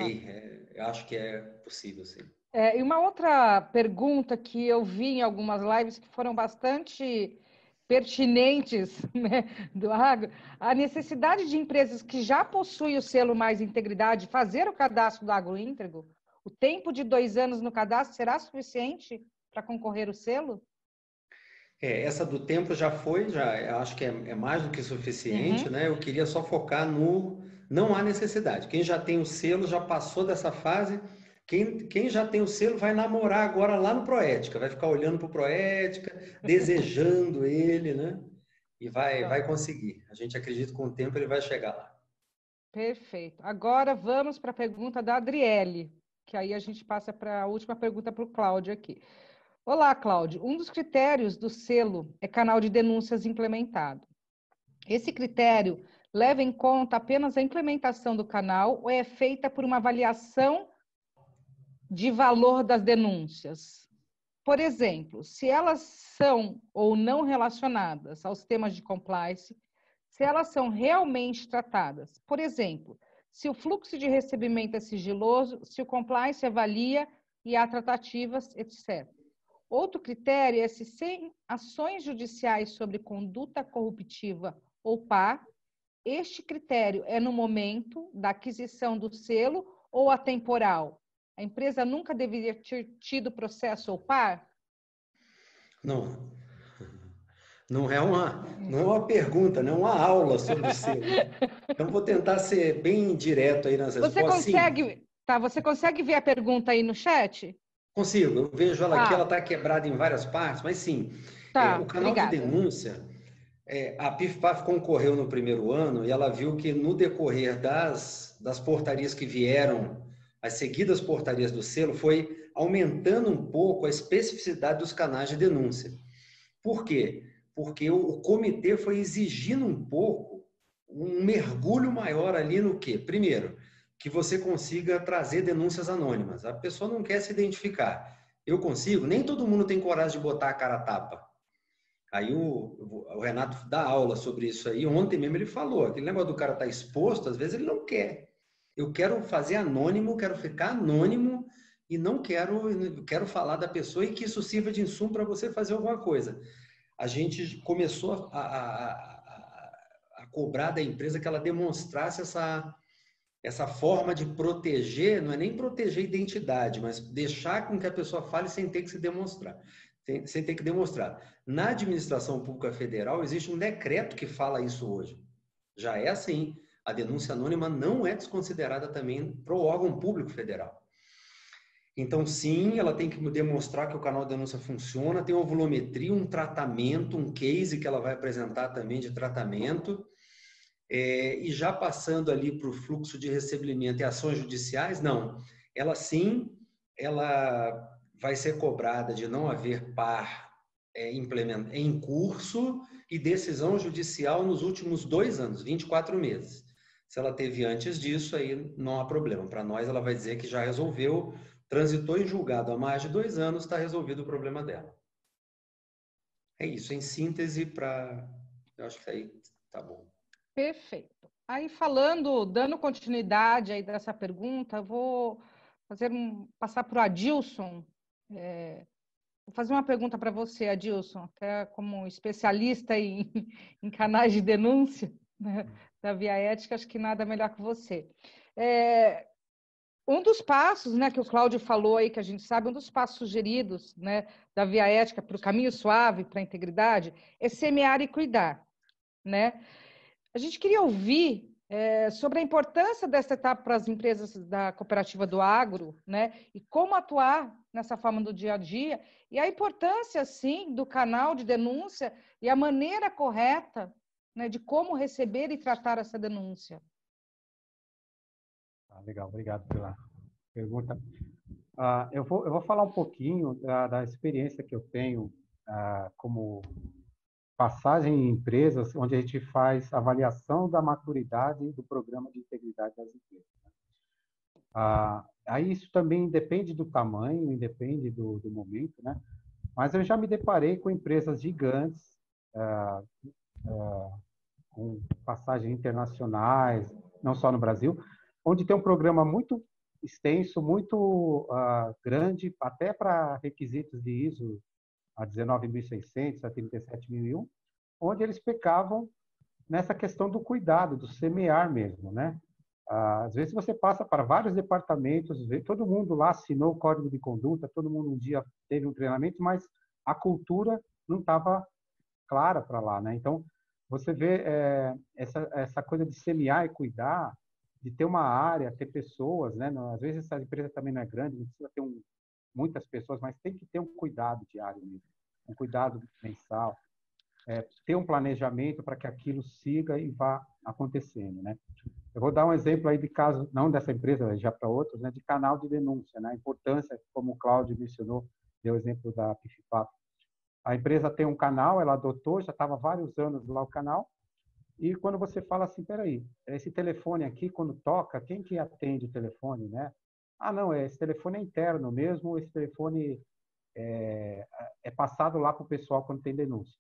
acho que é possível, sim. E uma outra pergunta que eu vi em algumas lives que foram bastante pertinentes, né, do agro, a necessidade de empresas que já possuem o selo Mais Integridade fazer o cadastro do Agroíntegro, o tempo de 2 anos no cadastro será suficiente para concorrer o selo? Essa do tempo já foi, eu acho que é mais do que suficiente, né? Eu queria só focar não há necessidade. Quem já tem o selo já passou dessa fase. Quem já tem o selo vai namorar agora lá no Proética, vai ficar olhando para o Proética, desejando ele, né? E vai conseguir. A gente acredita que com o tempo ele vai chegar lá. Perfeito. Agora vamos para a pergunta da Adriele, que aí a gente passa para a última pergunta para o Cláudio aqui. Olá, Cláudio. Um dos critérios do selo é canal de denúncias implementado. Esse critério leva em conta apenas a implementação do canal ou é feita por uma avaliação de valor das denúncias? Por exemplo, se elas são ou não relacionadas aos temas de compliance, se elas são realmente tratadas. Por exemplo, se o fluxo de recebimento é sigiloso, se o compliance avalia e há tratativas, etc. Outro critério é se sem ações judiciais sobre conduta corruptiva ou PA este critério é no momento da aquisição do selo ou atemporal? A empresa nunca deveria ter tido processo ou par? Não. Não é uma pergunta, não é uma aula sobre o selo. Então, vou tentar ser bem direto aí nas respostas. Você consegue ver a pergunta aí no chat? Consigo, eu vejo ela aqui, ela está quebrada em várias partes, mas sim. O canal de denúncia, a PIF-PAF concorreu no primeiro ano e ela viu que no decorrer das portarias que vieram, as seguidas portarias do selo, foi aumentando um pouco a especificidade dos canais de denúncia. Por quê? Porque o comitê foi exigindo um pouco, um mergulho maior ali no quê? Primeiro, que você consiga trazer denúncias anônimas. A pessoa não quer se identificar. Eu consigo? Nem todo mundo tem coragem de botar a cara a tapa. Aí o Renato dá aula sobre isso aí. Ontem mesmo ele falou, aquele negócio do cara estar exposto, às vezes ele não quer. Eu quero fazer anônimo, quero ficar anônimo e não quero falar da pessoa e que isso sirva de insumo para você fazer alguma coisa. A gente começou a cobrar da empresa que ela demonstrasse essa forma de proteger, não é nem proteger a identidade, mas deixar com que a pessoa fale sem ter que se demonstrar. Sem ter que demonstrar. Na administração pública federal, existe um decreto que fala isso hoje. Já é assim. A denúncia anônima não é desconsiderada também para o órgão público federal. Então, sim, ela tem que demonstrar que o canal de denúncia funciona, tem uma volumetria, um tratamento, um case que ela vai apresentar também de tratamento. E já passando ali para o fluxo de recebimento e ações judiciais, não. Ela sim, ela vai ser cobrada de não haver par em curso e decisão judicial nos últimos 2 anos, 24 meses. Se ela teve antes disso, aí não há problema. Para nós, ela vai dizer que já resolveu, transitou em julgado há mais de 2 anos, está resolvido o problema dela. É isso, em síntese, eu acho que aí tá bom. Perfeito. Aí dando continuidade aí dessa pergunta, eu vou passar para o Adilson. Vou fazer uma pergunta para você, Adilson, até como especialista em canais de denúncia, né, da Via Ética, acho que nada melhor que você. Um dos passos, né, que o Cláudio falou aí, que a gente sabe, um dos passos sugeridos, né, da Via Ética para o caminho suave, para a integridade, é semear e cuidar, né? A gente queria ouvir sobre a importância dessa etapa para as empresas da cooperativa do agro, né? E como atuar nessa forma do dia a dia, e a importância, sim, do canal de denúncia e a maneira correta, né, de como receber e tratar essa denúncia. Legal, obrigado pela pergunta. Eu vou falar um pouquinho da experiência que eu tenho como passagem em empresas, onde a gente faz avaliação da maturidade do programa de integridade das empresas. Aí isso também depende do tamanho, depende do momento, né? Mas eu já me deparei com empresas gigantes, com passagens internacionais, não só no Brasil, onde tem um programa muito extenso, muito grande, até para requisitos de ISO a 19.600, a 37.001, onde eles pecavam nessa questão do cuidado, do semear mesmo, né? Às vezes você passa para vários departamentos, todo mundo lá assinou o código de conduta, todo mundo um dia teve um treinamento, mas a cultura não estava clara para lá, né? Então, você vê essa coisa de semear e cuidar, de ter uma área, ter pessoas, né? Às vezes essa empresa também não é grande, não precisa ter muitas pessoas, mas tem que ter um cuidado diário mesmo, um cuidado mensal, ter um planejamento para que aquilo siga e vá acontecendo, né? Eu vou dar um exemplo aí de caso, não dessa empresa, já para outros, né, de canal de denúncia, né? A importância, como o Cláudio mencionou, deu o exemplo da PIF-PAF. A empresa tem um canal, ela adotou, já estava há vários anos lá o canal, e quando você fala assim, peraí, esse telefone aqui, quando toca, quem que atende o telefone, né? Não, esse telefone é interno mesmo, esse telefone é passado lá para o pessoal quando tem denúncia.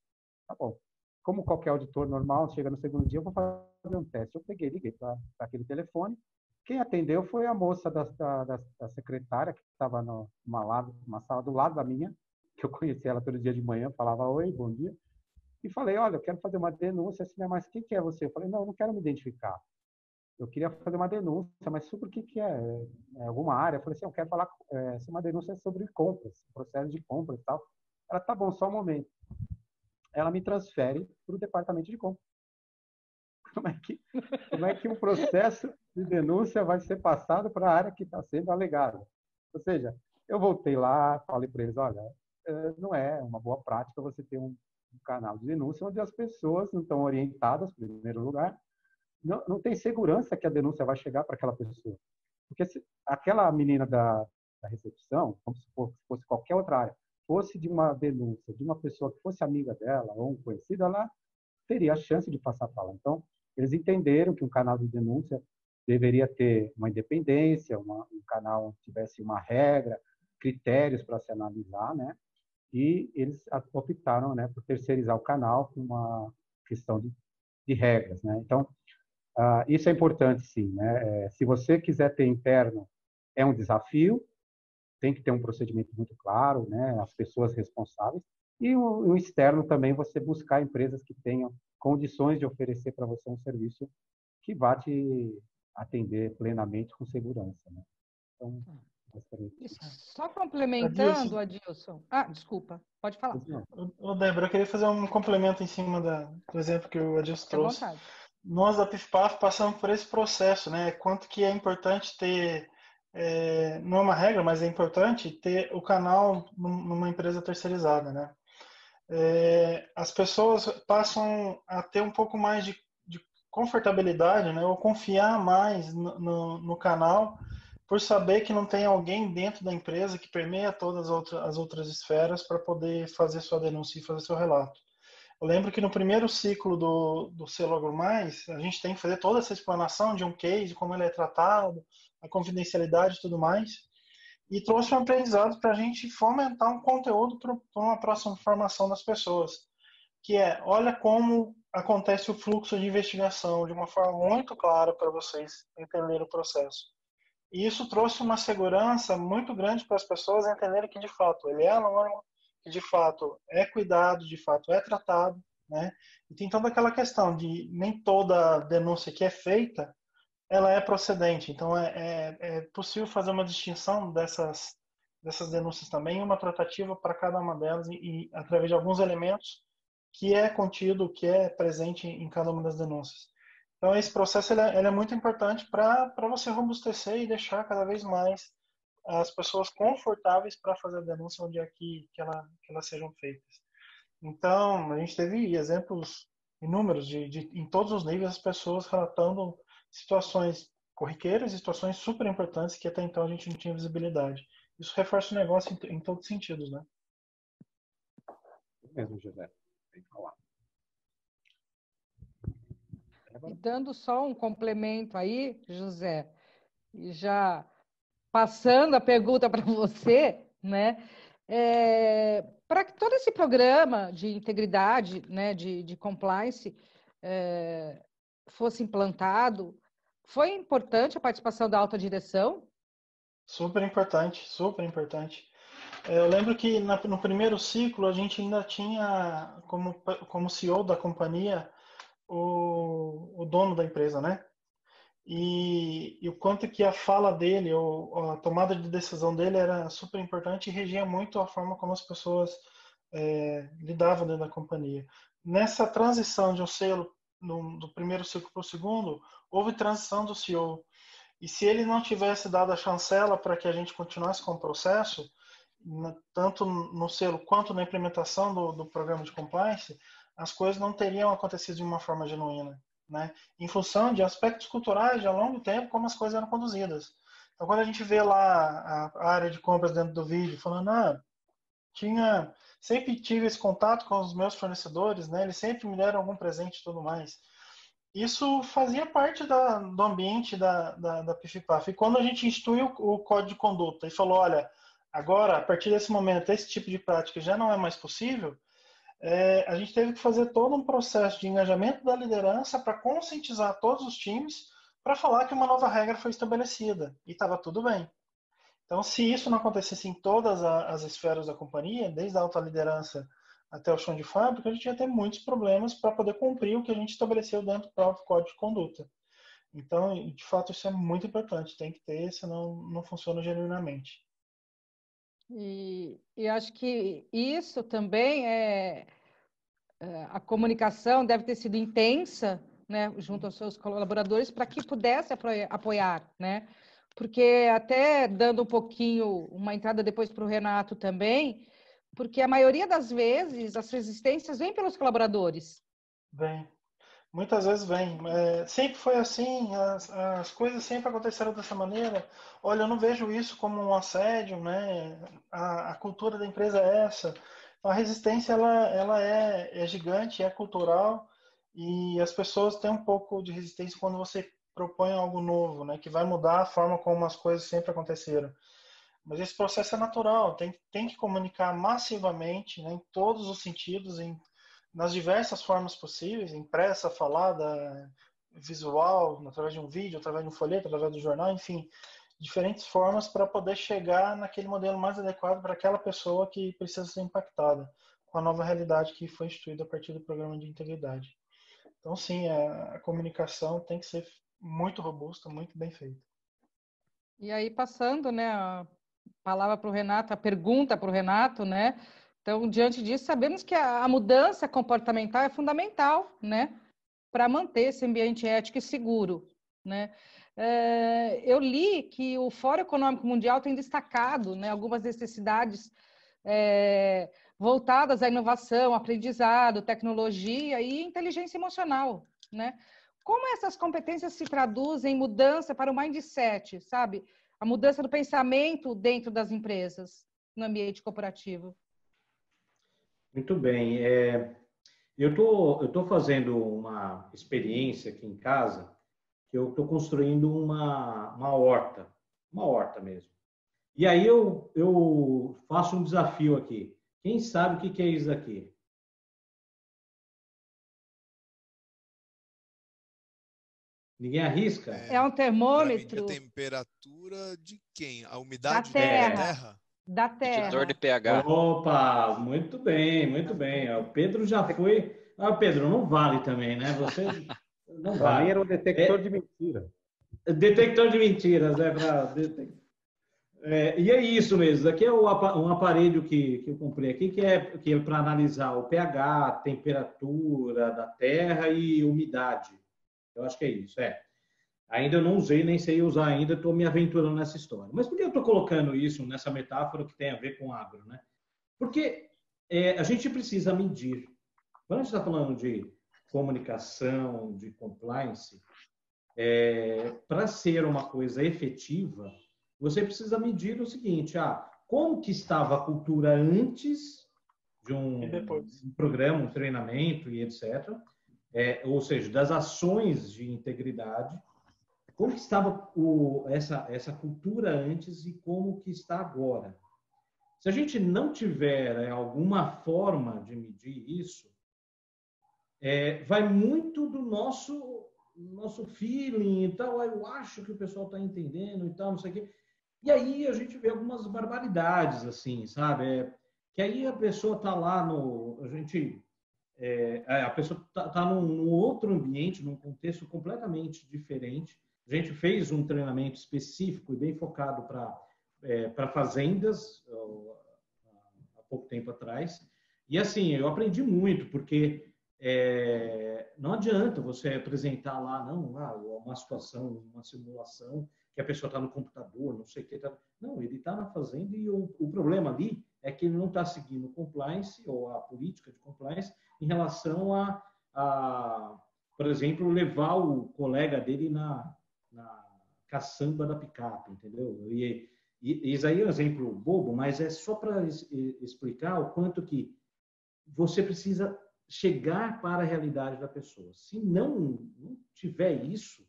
Tá bom. Como qualquer auditor normal, chega no segundo dia, eu vou fazer um teste. Eu liguei para aquele telefone. Quem atendeu foi a moça da secretária, que estava numa sala do lado da minha, que eu conhecia ela todo dia de manhã, falava oi, bom dia. e falei, olha, eu quero fazer uma denúncia, assim, mas quem que é você? Eu falei, não, eu não quero me identificar. Eu queria fazer uma denúncia, mas sobre o que é? É alguma área? Eu falei assim, eu quero falar, uma denúncia sobre compras, processo de compras e tal. Ela, tá bom, só um momento. Ela me transfere para o departamento de compras. Como é que um processo de denúncia vai ser passado para a área que está sendo alegada? Ou seja, eu voltei lá, falei para eles, olha, não é uma boa prática você ter um canal de denúncia onde as pessoas não estão orientadas, em primeiro lugar, não tem segurança que a denúncia vai chegar para aquela pessoa. Porque se aquela menina da recepção, vamos supor que fosse qualquer outra área, fosse de uma denúncia de uma pessoa que fosse amiga dela ou um conhecido, ela teria a chance de passar para lá. Então, eles entenderam que um canal de denúncia deveria ter uma independência, um canal onde tivesse uma regra, critérios para se analisar, né? E eles optaram, né, por terceirizar o canal com uma questão de regras, né? Então, isso é importante, sim, né? Se você quiser ter interno, é um desafio, tem que ter um procedimento muito claro, né? As pessoas responsáveis. E o externo também, você buscar empresas que tenham condições de oferecer para você um serviço que vá te atender plenamente com segurança, né? Então, só complementando, Adilson. Desculpa, pode falar. Débora, eu queria fazer um complemento em cima do exemplo que o Adilson trouxe. Nós da PIFPAF passamos por esse processo, né? Quanto que é importante ter, não é uma regra, mas é importante ter o canal numa empresa terceirizada, né? As pessoas passam a ter um pouco mais de confortabilidade, né? Ou confiar mais no canal, por saber que não tem alguém dentro da empresa que permeia todas as outras esferas para poder fazer sua denúncia e fazer seu relato. Eu lembro que no primeiro ciclo do Selo AgroMais, a gente tem que fazer toda essa explanação de um case, como ele é tratado, a confidencialidade e tudo mais, e trouxe um aprendizado para a gente fomentar um conteúdo para uma próxima formação das pessoas, que olha como acontece o fluxo de investigação de uma forma muito clara para vocês entenderem o processo. E isso trouxe uma segurança muito grande para as pessoas entenderem que, de fato, ele é anônimo, que, de fato, é cuidado, de fato, é tratado, né? E tem toda aquela questão de nem toda denúncia que é feita, ela é procedente. Então, é possível fazer uma distinção dessas denúncias também, uma tratativa para cada uma delas e através de alguns elementos que é contido, que é presente em cada uma das denúncias. Então, esse processo ele é muito importante para você robustecer e deixar cada vez mais as pessoas confortáveis para fazer a denúncia onde é que elas sejam feitas. Então, a gente teve exemplos inúmeros em todos os níveis, as pessoas relatando situações corriqueiras e situações super importantes que até então a gente não tinha visibilidade. Isso reforça o negócio em todos os sentidos, né? É mesmo, José. Tem que falar. E dando só um complemento aí, José, e já passando a pergunta para você, né? Para que todo esse programa de integridade, né, de compliance, fosse implantado, foi importante a participação da alta direção? Super importante, super importante. Eu lembro que no primeiro ciclo a gente ainda tinha como CEO da companhia o dono da empresa, né? E o quanto que a fala dele, ou a tomada de decisão dele era super importante e regia muito a forma como as pessoas lidavam dentro da companhia. Nessa transição de um selo do primeiro ciclo para o segundo, houve transição do CEO. E se ele não tivesse dado a chancela para que a gente continuasse com o processo, tanto no selo quanto na implementação do programa de compliance, as coisas não teriam acontecido de uma forma genuína, né? Em função de aspectos culturais de ao longo do tempo, como as coisas eram conduzidas. Então, quando a gente vê lá a área de compras dentro do vídeo, falando, sempre tive esse contato com os meus fornecedores, né? Eles sempre me deram algum presente e tudo mais. Isso fazia parte do ambiente da PIFPAF. E quando a gente instituiu o código de conduta e falou, olha, agora, a partir desse momento, esse tipo de prática já não é mais possível, a gente teve que fazer todo um processo de engajamento da liderança para conscientizar todos os times para falar que uma nova regra foi estabelecida e estava tudo bem. Então, se isso não acontecesse em todas as esferas da companhia, desde a alta liderança até o chão de fábrica, a gente ia ter muitos problemas para poder cumprir o que a gente estabeleceu dentro do próprio código de conduta. Então, de fato, isso é muito importante, tem que ter, senão não funciona genuinamente. E acho que isso também a comunicação deve ter sido intensa, né, junto aos seus colaboradores, para que pudesse apoiar, né? Porque até dando um pouquinho, uma entrada depois para o Renato também, porque a maioria das vezes as resistências vêm pelos colaboradores. Vem. Muitas vezes vem. Sempre foi assim, as coisas sempre aconteceram dessa maneira. Olha, eu não vejo isso como um assédio, né? A cultura da empresa é essa. A resistência ela é gigante, é cultural, e as pessoas têm um pouco de resistência quando você propõe algo novo, né? Que vai mudar a forma como as coisas sempre aconteceram. Mas esse processo é natural, tem que comunicar massivamente, né? Em todos os sentidos, nas diversas formas possíveis, impressa, falada, visual, através de um vídeo, através de um folheto, através do jornal, enfim, diferentes formas para poder chegar naquele modelo mais adequado para aquela pessoa que precisa ser impactada com a nova realidade que foi instituída a partir do programa de integridade. Então, sim, a comunicação tem que ser muito robusta, muito bem feita. E aí, passando, né, a palavra para o Renato, a pergunta para o Renato, né? Então, diante disso, sabemos que a mudança comportamental é fundamental, né, para manter esse ambiente ético e seguro, né? Eu li que o Fórum Econômico Mundial tem destacado, né, algumas necessidades voltadas à inovação, aprendizado, tecnologia e inteligência emocional, né? Como essas competências se traduzem em mudança para o mindset, sabe? A mudança do pensamento dentro das empresas, no ambiente corporativo. Muito bem. Eu tô fazendo uma experiência aqui em casa, que eu estou construindo uma horta mesmo. E aí eu faço um desafio aqui. Quem sabe o que é isso aqui? Ninguém arrisca? É um termômetro. A temperatura de quem? A umidade da terra. Da terra. Medidor de pH. Opa, muito bem, muito bem. O Pedro já foi. Pedro, não vale também, né? Você não vale. Era um detector de mentira. Detector de mentiras, né? E é isso mesmo. Aqui é um aparelho que eu comprei aqui, que é para analisar o pH, a temperatura da terra e umidade. Eu acho que é isso, Ainda eu não usei, nem sei usar ainda, estou me aventurando nessa história. Mas por que eu estou colocando isso nessa metáfora que tem a ver com agro, né? Porque a gente precisa medir. Quando a gente está falando de comunicação, de compliance, para ser uma coisa efetiva, você precisa medir o seguinte, como que estava a cultura antes de um programa, um treinamento e etc., ou seja, das ações de integridade, como que estava essa cultura antes e como que está agora. Se a gente não tiver alguma forma de medir isso, vai muito do nosso feeling e tal, eu acho que o pessoal está entendendo e tal, não sei o quê. E aí a gente vê algumas barbaridades, assim, sabe? Que aí a pessoa está lá a pessoa está num outro ambiente, num contexto completamente diferente. A gente fez um treinamento específico e bem focado para fazendas há pouco tempo atrás. E assim, eu aprendi muito, porque não adianta você apresentar lá, uma situação, uma simulação, que a pessoa está no computador, não sei o que. Não, ele está na fazenda e o problema ali é que ele não está seguindo o compliance ou a política de compliance em relação a, por exemplo, levar o colega dele na caçamba da picape, entendeu? E isso aí é um exemplo bobo, mas é só para explicar o quanto que você precisa chegar para a realidade da pessoa. Se não tiver isso,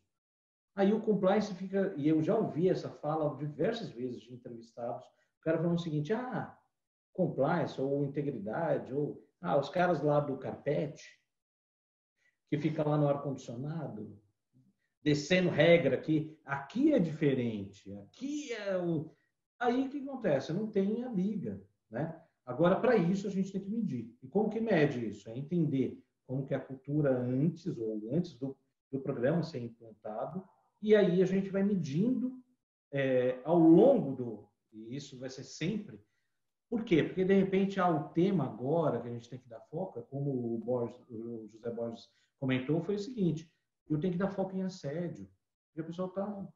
aí o compliance fica... E eu já ouvi essa fala diversas vezes de entrevistados, o cara falando o seguinte, compliance ou integridade, ou os caras lá do carpete, que fica lá no ar-condicionado, descendo regra aqui é diferente, aqui é o... Aí o que acontece? Não tem a liga, né? Agora, para isso, a gente tem que medir. E como que mede isso? É entender como que é a cultura antes, ou antes do programa ser implantado, e aí a gente vai medindo ao longo e isso vai ser sempre. Por quê? Porque, de repente, o tema agora que a gente tem que dar foco, como o José Borges comentou, foi o seguinte: eu tenho que dar foco em assédio. Porque o pessoal tá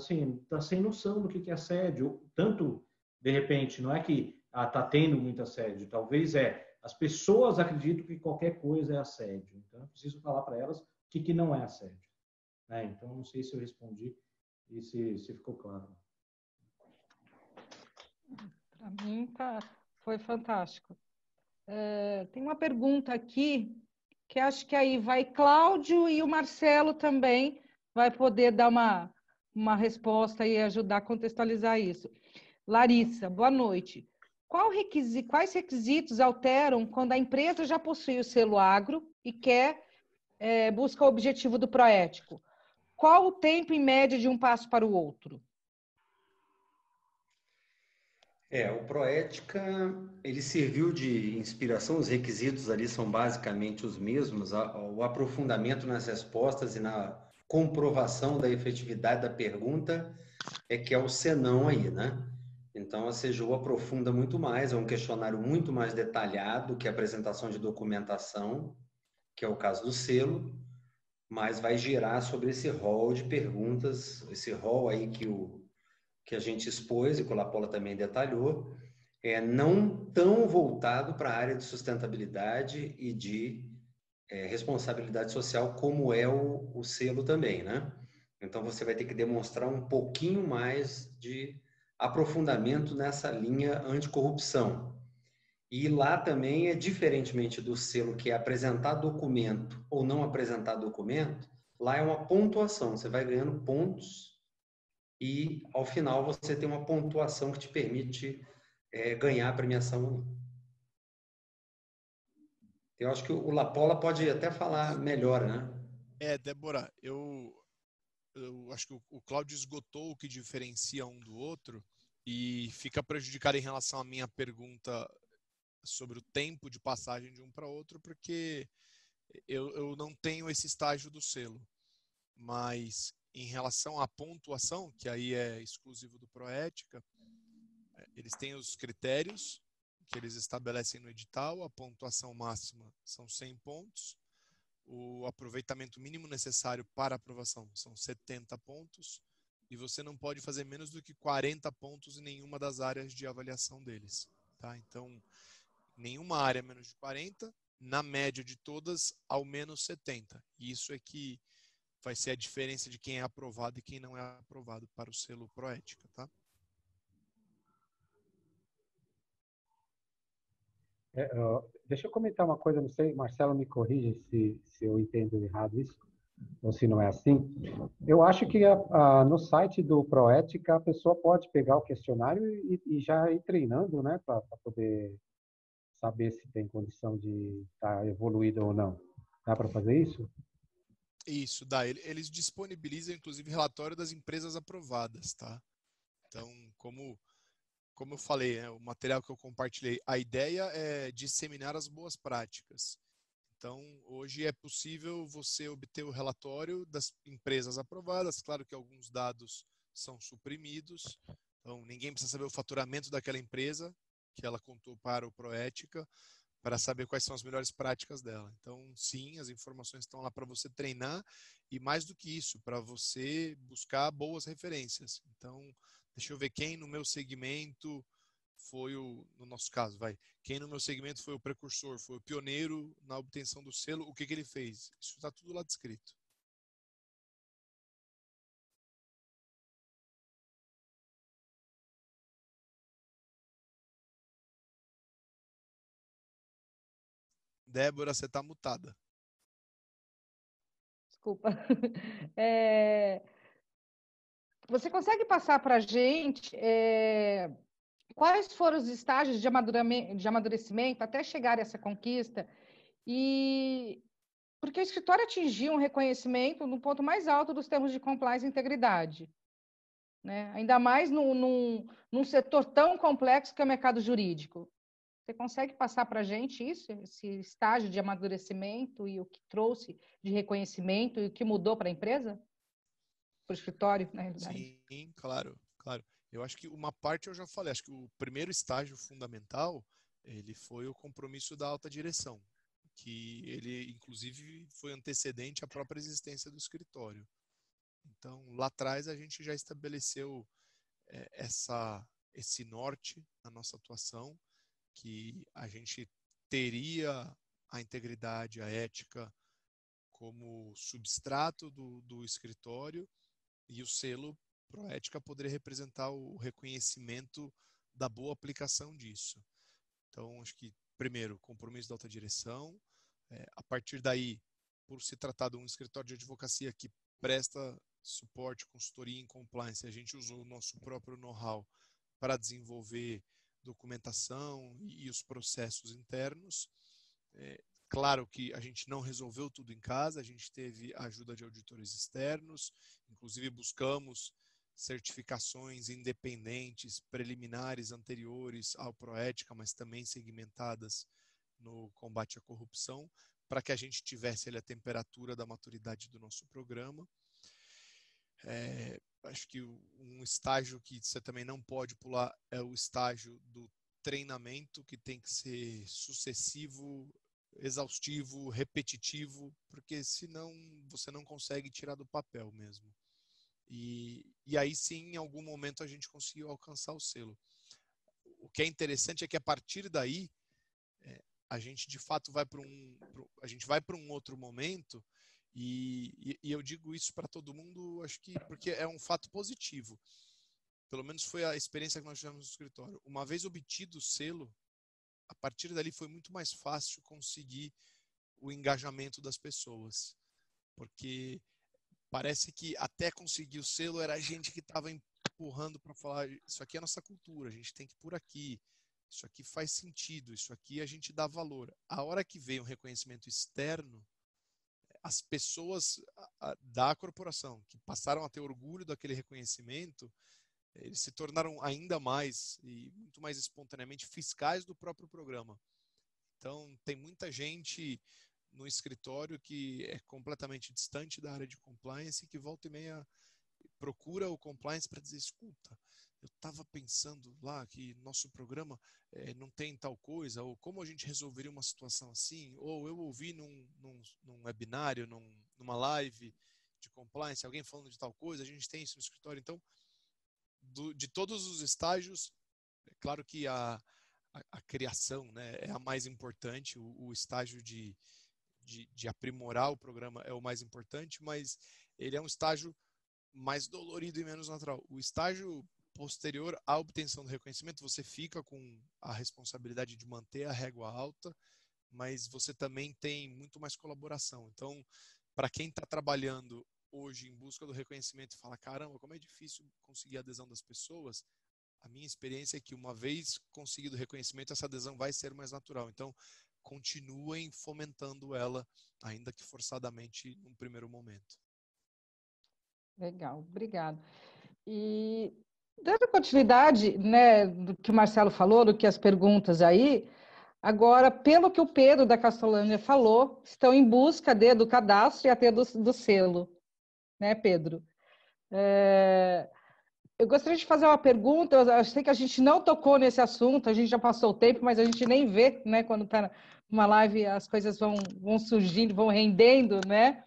sem noção do que é assédio. Tanto, de repente, não é que está tendo muito assédio, talvez as pessoas acreditam que qualquer coisa é assédio. Então, eu preciso falar para elas o que não é assédio. Então, não sei se eu respondi e se ficou claro. Para mim, foi fantástico. Tem uma pergunta aqui, que acho que aí vai Cláudio e o Marcelo também vai poder dar uma resposta e ajudar a contextualizar isso. Larissa, boa noite. Quais requisitos alteram quando a empresa já possui o selo agro e busca o objetivo do Proético? Qual o tempo em média de um passo para o outro? O Proética, ele serviu de inspiração, os requisitos ali são basicamente os mesmos, o aprofundamento nas respostas e na comprovação da efetividade da pergunta que é o senão aí, né? Então, a CGU aprofunda muito mais, é um questionário muito mais detalhado que a apresentação de documentação, que é o caso do selo, mas vai girar sobre esse rol de perguntas, esse rol aí que a gente expôs e que o Lapola também detalhou, não tão voltado para a área de sustentabilidade e de responsabilidade social como é o selo também, né? Então, você vai ter que demonstrar um pouquinho mais de aprofundamento nessa linha anticorrupção. E lá também diferentemente do selo que é apresentar documento ou não apresentar documento, lá é uma pontuação, você vai ganhando pontos e, ao final, você tem uma pontuação que te permite ganhar a premiação. Eu acho que o Lapola pode até falar melhor, né? Débora, eu acho que o Cláudio esgotou o que diferencia um do outro e fica prejudicado em relação à minha pergunta sobre o tempo de passagem de um para outro, porque eu não tenho esse estágio do selo. Mas em relação à pontuação, que aí é exclusivo do Proética, eles têm os critérios que eles estabelecem no edital, a pontuação máxima são 100 pontos, o aproveitamento mínimo necessário para aprovação são 70 pontos, e você não pode fazer menos do que 40 pontos em nenhuma das áreas de avaliação deles. Tá? Então, nenhuma área menos de 40, na média de todas, ao menos 70. E isso é que vai ser a diferença de quem é aprovado e quem não é aprovado para o selo Proética, tá? Deixa eu comentar uma coisa, não sei, Marcelo me corrige se eu entendo errado isso, ou se não é assim. Eu acho que no site do Proética a pessoa pode pegar o questionário e já ir treinando, né, para poder saber se tem condição de estar evoluído ou não. Dá para fazer isso? Isso, dá. Eles disponibilizam, inclusive, relatório das empresas aprovadas, tá? Então, como eu falei, o material que eu compartilhei, a ideia é disseminar as boas práticas. Então, hoje é possível você obter o relatório das empresas aprovadas. Claro que alguns dados são suprimidos. Então, ninguém precisa saber o faturamento daquela empresa que ela contou para o Proética para saber quais são as melhores práticas dela. Então, sim, as informações estão lá para você treinar e, mais do que isso, para você buscar boas referências. Então, deixa eu ver quem no meu segmento foi no nosso caso, quem no meu segmento foi o precursor, foi o pioneiro na obtenção do selo, o que ele fez? Isso está tudo lá descrito. Débora, você está mutada. Desculpa. Você consegue passar para a gente quais foram os estágios de amadurecimento até chegar a essa conquista? E porque o escritório atingiu um reconhecimento no ponto mais alto dos termos de compliance e integridade. né? Ainda mais num setor tão complexo que é o mercado jurídico. Você consegue passar para a gente isso, esse estágio de amadurecimento e o que trouxe de reconhecimento e o que mudou para a empresa? Para o escritório, na realidade? Sim, claro, claro. Eu acho que uma parte eu já falei, acho que o primeiro estágio fundamental, ele foi o compromisso da alta direção, que ele, inclusive, foi antecedente à própria existência do escritório. Então, lá atrás, a gente já estabeleceu esse norte na nossa atuação, que a gente teria a integridade, a ética como substrato do escritório, e o selo Proética poderia representar o reconhecimento da boa aplicação disso. Então, acho que, primeiro, compromisso da alta direção. A partir daí, por se tratar de um escritório de advocacia que presta suporte, consultoria em compliance, a gente usou o nosso próprio know-how para desenvolver documentação e os processos internos. Claro que a gente não resolveu tudo em casa, a gente teve a ajuda de auditores externos, inclusive buscamos certificações independentes, preliminares anteriores ao Proética, mas também segmentadas no combate à corrupção, para que a gente tivesse ali a temperatura da maturidade do nosso programa. Acho que um estágio que você também não pode pular é o estágio do treinamento, que tem que ser sucessivo, exaustivo, repetitivo, porque senão você não consegue tirar do papel mesmo. E aí sim, em algum momento a gente conseguiu alcançar o selo. O que é interessante é que a partir daí a gente de fato vai para um outro momento, e eu digo isso para todo mundo, acho que porque é um fato positivo. Pelo menos foi a experiência que nós tivemos no escritório. Uma vez obtido o selo, a partir dali foi muito mais fácil conseguir o engajamento das pessoas, porque parece que até conseguir o selo era a gente que estava empurrando para falar, isso aqui é a nossa cultura, a gente tem que ir por aqui, isso aqui faz sentido, isso aqui a gente dá valor. A hora que veio um reconhecimento externo, as pessoas da corporação que passaram a ter orgulho daquele reconhecimento, eles se tornaram ainda mais e muito mais espontaneamente fiscais do próprio programa. Então, tem muita gente no escritório que é completamente distante da área de compliance e que volta e meia procura o compliance para dizer, escuta, eu estava pensando lá que nosso programa não tem tal coisa, ou como a gente resolveria uma situação assim, ou eu ouvi num webinário, numa live de compliance, alguém falando de tal coisa, a gente tem isso no escritório. Então, de todos os estágios, é claro que a criação, né, é a mais importante, o estágio de aprimorar o programa é o mais importante, mas ele é um estágio mais dolorido e menos natural. O estágio posterior à obtenção do reconhecimento, você fica com a responsabilidade de manter a régua alta, mas você também tem muito mais colaboração. Então, para quem está trabalhando hoje em busca do reconhecimento e fala, caramba, como é difícil conseguir a adesão das pessoas, a minha experiência é que uma vez conseguido o reconhecimento, essa adesão vai ser mais natural. Então, continuem fomentando ela, ainda que forçadamente, num primeiro momento. Legal, obrigado. E dando continuidade, né, do que o Marcelo falou, do que as perguntas aí, agora, pelo que o Pedro da Castellânia falou, estão em busca do cadastro e até do selo, né, Pedro? Eu gostaria de fazer uma pergunta, eu sei que a gente não tocou nesse assunto, a gente já passou o tempo, mas a gente nem vê, né, quando está numa live as coisas vão surgindo, vão rendendo, né?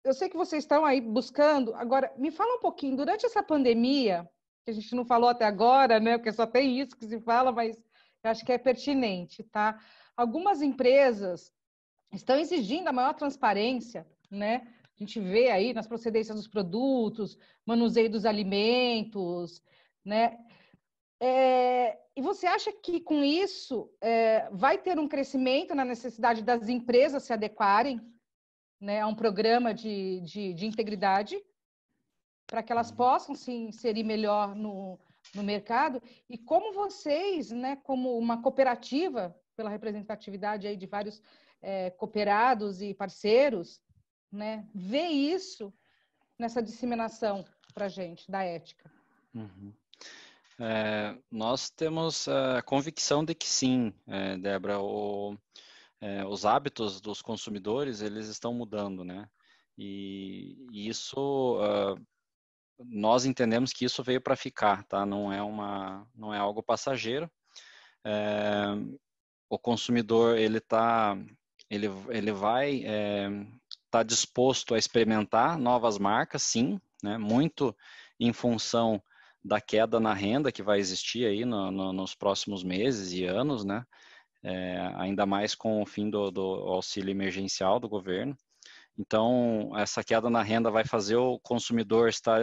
Eu sei que vocês estão aí buscando. Agora, me fala um pouquinho, durante essa pandemia, que a gente não falou até agora, né? Porque só tem isso que se fala, mas eu acho que é pertinente, tá? Algumas empresas estão exigindo a maior transparência, né? A gente vê aí nas procedências dos produtos, manuseio dos alimentos, né? E você acha que com isso vai ter um crescimento na necessidade das empresas se adequarem, né, a um programa de integridade, para que elas possam se inserir melhor no mercado? E como vocês, né, como uma cooperativa, pela representatividade aí de vários cooperados e parceiros, né, vê isso nessa disseminação para a gente da ética? Uhum. Nós temos a convicção de que sim, Débora, os hábitos dos consumidores, eles estão mudando, né? E isso, nós entendemos que isso veio para ficar, tá? Não é algo passageiro. O consumidor, ele vai estar disposto a experimentar novas marcas, sim, né? Muito em função da queda na renda que vai existir aí nos próximos meses e anos, né? Ainda mais com o fim do auxílio emergencial do governo. Então, essa queda na renda vai fazer o consumidor estar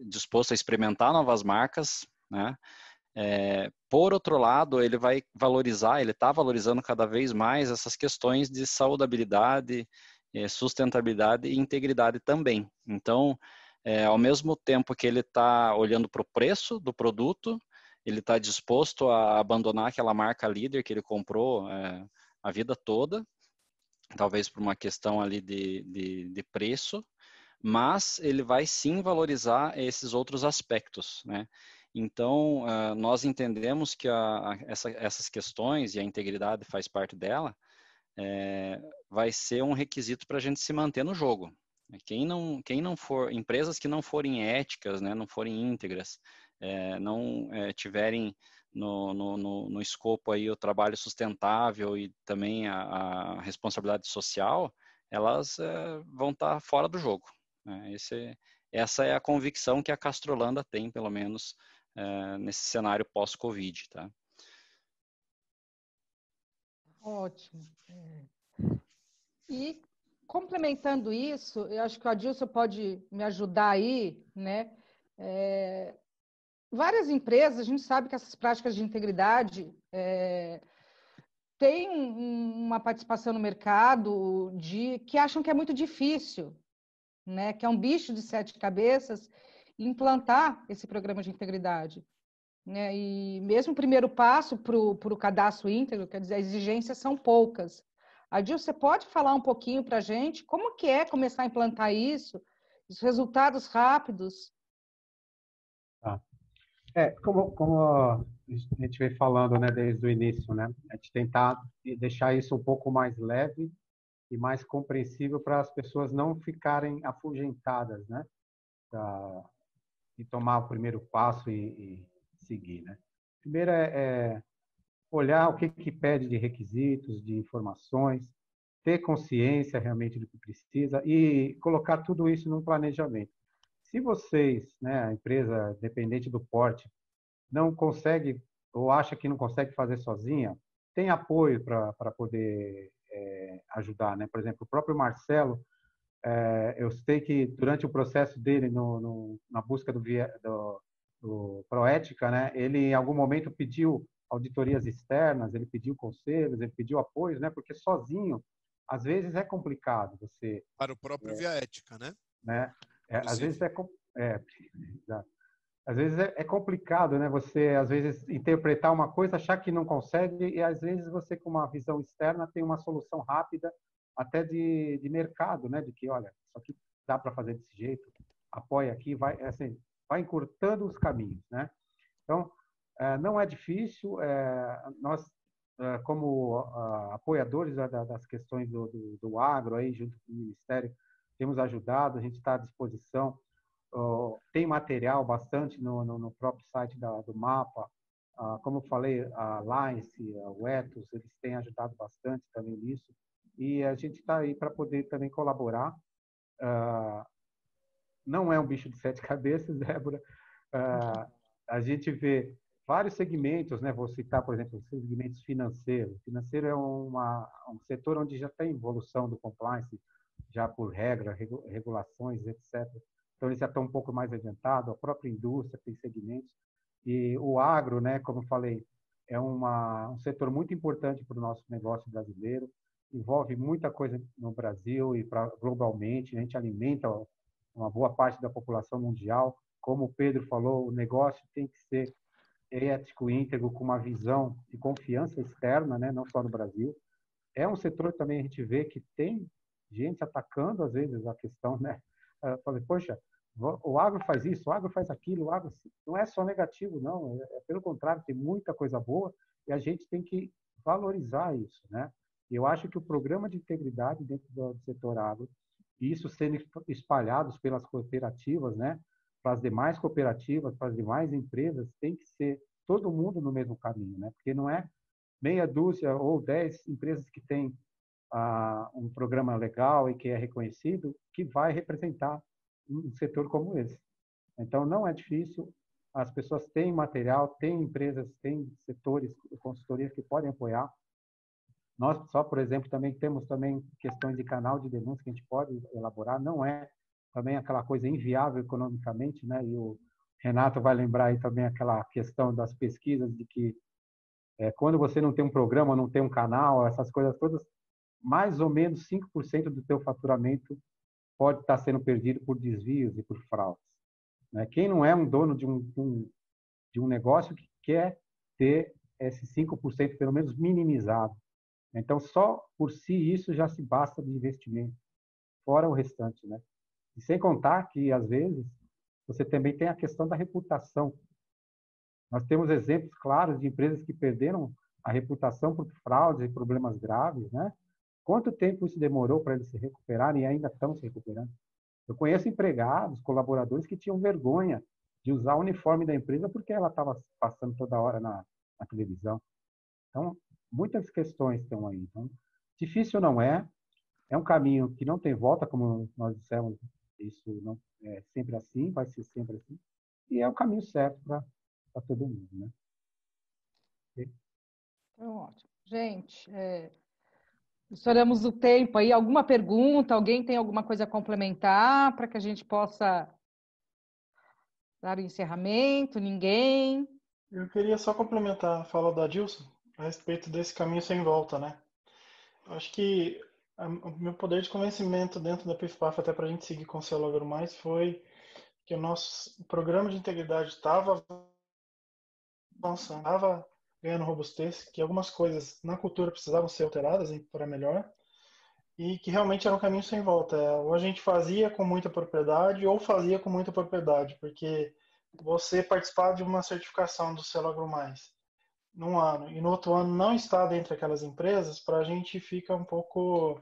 disposto a experimentar novas marcas, né? Por outro lado, ele está valorizando cada vez mais essas questões de saudabilidade, sustentabilidade e integridade também. Então, ao mesmo tempo que ele está olhando para o preço do produto, ele está disposto a abandonar aquela marca líder que ele comprou a vida toda, talvez por uma questão ali de preço, mas ele vai sim valorizar esses outros aspectos, né? Então, nós entendemos que essas questões, e a integridade faz parte dela, vai ser um requisito para a gente se manter no jogo. Quem não for, empresas que não forem éticas, né, não forem íntegras, não tiverem no escopo aí o trabalho sustentável e também a responsabilidade social, elas vão estar fora do jogo, né? Essa é a convicção que a Castrolanda tem, pelo menos, nesse cenário pós-Covid, tá? Ótimo. E complementando isso, eu acho que o Adilson pode me ajudar aí, né? Várias empresas, a gente sabe que essas práticas de integridade têm uma participação no mercado que acham que é muito difícil, né? Que é um bicho de 7 cabeças implantar esse programa de integridade, né? E mesmo o primeiro passo para o cadastro íntegro, quer dizer, as exigências são poucas. Adilson, você pode falar um pouquinho para a gente como que é começar a implantar isso, os resultados rápidos? Tá. Como a gente vem falando, né, desde o início, né, a gente tentar deixar isso um pouco mais leve e mais compreensível para as pessoas não ficarem afugentadas, né, e tomar o primeiro passo e seguir, né. Primeiro olhar o que pede de requisitos, de informações, ter consciência realmente do que precisa e colocar tudo isso num planejamento. Se vocês, né, a empresa, dependente do porte, não consegue ou acha que não consegue fazer sozinha, tem apoio para poder ajudar, né? Por exemplo, o próprio Marcelo, eu sei que durante o processo dele na busca do Proética, né, ele em algum momento pediu auditorias externas, ele pediu conselhos, ele pediu apoios, né? Porque sozinho, às vezes é complicado você... Para o próprio Via Ética, né? Às vezes às vezes é complicado, né? Você, às vezes, interpretar uma coisa, achar que não consegue, e às vezes você, com uma visão externa, tem uma solução rápida, até de mercado, né? De que, olha, isso aqui dá para fazer desse jeito, apoia aqui, vai encurtando os caminhos, né? Então, não é difícil. Nós, como apoiadores das questões do agro, aí, junto com o Ministério, temos ajudado, a gente está à disposição. Tem material bastante no próprio site do MAPA. Como eu falei, a Alliance, o Ethos, eles têm ajudado bastante também nisso. E a gente está aí para poder também colaborar. Não é um bicho de 7 cabeças, Débora. A gente vê vários segmentos, né? Vou citar, por exemplo, os segmentos financeiros. Financeiro é um setor onde já tem evolução do compliance, já por regras, regulações, etc. Então, eles já estão um pouco mais adiantados. A própria indústria tem segmentos. E o agro, né, como eu falei, é um setor muito importante para o nosso negócio brasileiro. Envolve muita coisa no Brasil e globalmente. A gente alimenta uma boa parte da população mundial. Como o Pedro falou, o negócio tem que ser ético, íntegro, com uma visão de confiança externa, né, não só no Brasil. É um setor também a gente vê que tem gente atacando, às vezes, a questão, né? Falei, poxa, o agro faz isso, o agro faz aquilo, o agro não é só negativo, não, pelo contrário, tem muita coisa boa e a gente tem que valorizar isso, né? Eu acho que o programa de integridade dentro do setor agro, e isso sendo espalhados pelas cooperativas, né? Para as demais cooperativas, para as demais empresas, tem que ser todo mundo no mesmo caminho, né? Porque não é meia dúzia ou 10 empresas que têm um programa legal e que é reconhecido que vai representar um setor como esse. Então, não é difícil, as pessoas têm material, têm empresas, têm setores, consultorias que podem apoiar. Nós, só por exemplo, também temos também questões de canal de denúncia que a gente pode elaborar, não é também aquela coisa inviável economicamente, né? E o Renato vai lembrar aí também aquela questão das pesquisas de que quando você não tem um programa, não tem um canal, essas coisas todas, mais ou menos 5% do teu faturamento pode estar sendo perdido por desvios e por fraudes. Né? Quem não é um dono de um negócio que quer ter esses 5% pelo menos minimizado? Então, só por si isso já se basta de investimento, fora o restante, né? E sem contar que, às vezes, você também tem a questão da reputação. Nós temos exemplos claros de empresas que perderam a reputação por fraudes e problemas graves, né? Quanto tempo isso demorou para eles se recuperarem e ainda estão se recuperando? Eu conheço empregados, colaboradores que tinham vergonha de usar o uniforme da empresa porque ela estava passando toda hora na televisão. Então, muitas questões estão aí. Então, difícil não é. É um caminho que não tem volta, como nós dissemos, isso não é sempre assim, vai ser sempre assim. E é o caminho certo para todo mundo, né? Então, ótimo. Gente, estouramos o tempo aí. Alguma pergunta? Alguém tem alguma coisa a complementar para que a gente possa dar o encerramento? Ninguém? Eu queria só complementar a fala da Dilson a respeito desse caminho sem volta, né? Eu acho que o meu poder de convencimento dentro da PIFPAF, até para a gente seguir com o Cielo AgroMais, foi que o nosso programa de integridade estava avançando, estava ganhando robustez, que algumas coisas na cultura precisavam ser alteradas para melhor, e que realmente era um caminho sem volta. Ou a gente fazia com muita propriedade, ou fazia com muita propriedade, porque você participar de uma certificação do Selo AgroMais num ano e no outro ano não está dentre aquelas empresas, para a gente fica um pouco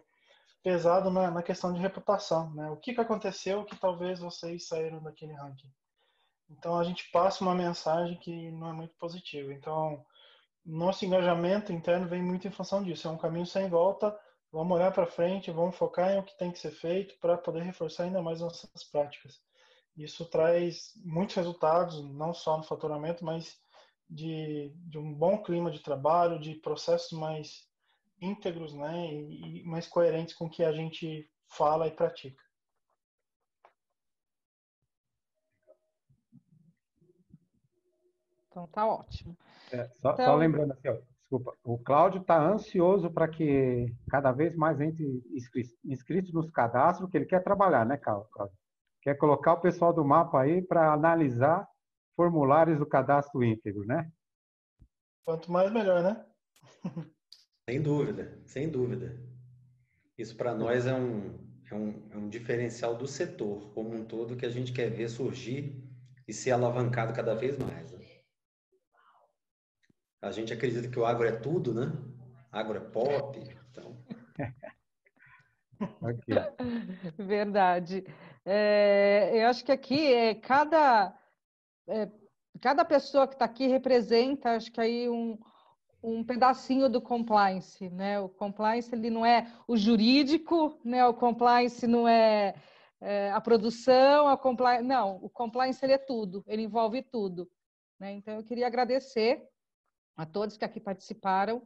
pesado na questão de reputação, né? O que aconteceu que talvez vocês saíram daquele ranking? Então a gente passa uma mensagem que não é muito positiva. Então nosso engajamento interno vem muito em função disso. É um caminho sem volta. Vamos olhar para frente, vamos focar em o que tem que ser feito para poder reforçar ainda mais nossas práticas. Isso traz muitos resultados, não só no faturamento, mas de um bom clima de trabalho, de processos mais íntegros, né, e mais coerentes com o que a gente fala e pratica. Então, tá ótimo. Só lembrando assim, ó, desculpa, o Cláudio está ansioso para que cada vez mais entre inscritos nos cadastros, que ele quer trabalhar, né, Cláudio? Quer colocar o pessoal do mapa aí para analisar formulários do cadastro íntegro, né? Quanto mais, melhor, né? Sem dúvida, sem dúvida. Isso para nós é um diferencial do setor como um todo que a gente quer ver surgir e ser alavancado cada vez mais. Né? A gente acredita que o agro é tudo, né? Agro é pop, então... Okay. Verdade. Eu acho que aqui cada pessoa que está aqui representa, acho que aí um pedacinho do compliance, né? O compliance ele não é o jurídico, né? O compliance não é a produção, não. O compliance ele é tudo, ele envolve tudo, né? Então eu queria agradecer a todos que aqui participaram,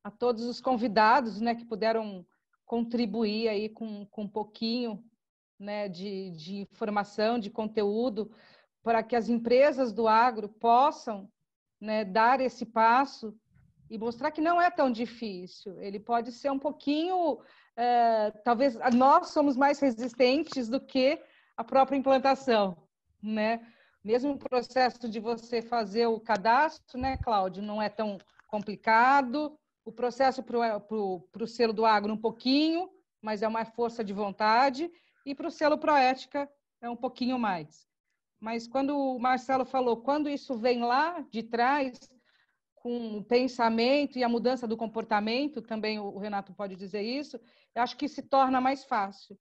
a todos os convidados, né? Que puderam contribuir aí com um pouquinho, né? De informação, de conteúdo, para que as empresas do agro possam, né? Dar esse passo e mostrar que não é tão difícil. Ele pode ser um pouquinho... talvez nós somos mais resistentes do que a própria implantação, né? Mesmo o processo de você fazer o cadastro, né, Cláudio, não é tão complicado. O processo para o selo do agro um pouquinho, mas é uma força de vontade. E para o selo Proética é um pouquinho mais. Mas quando o Marcelo falou, quando isso vem lá de trás, com o pensamento e a mudança do comportamento, também o Renato pode dizer isso, eu acho que se torna mais fácil,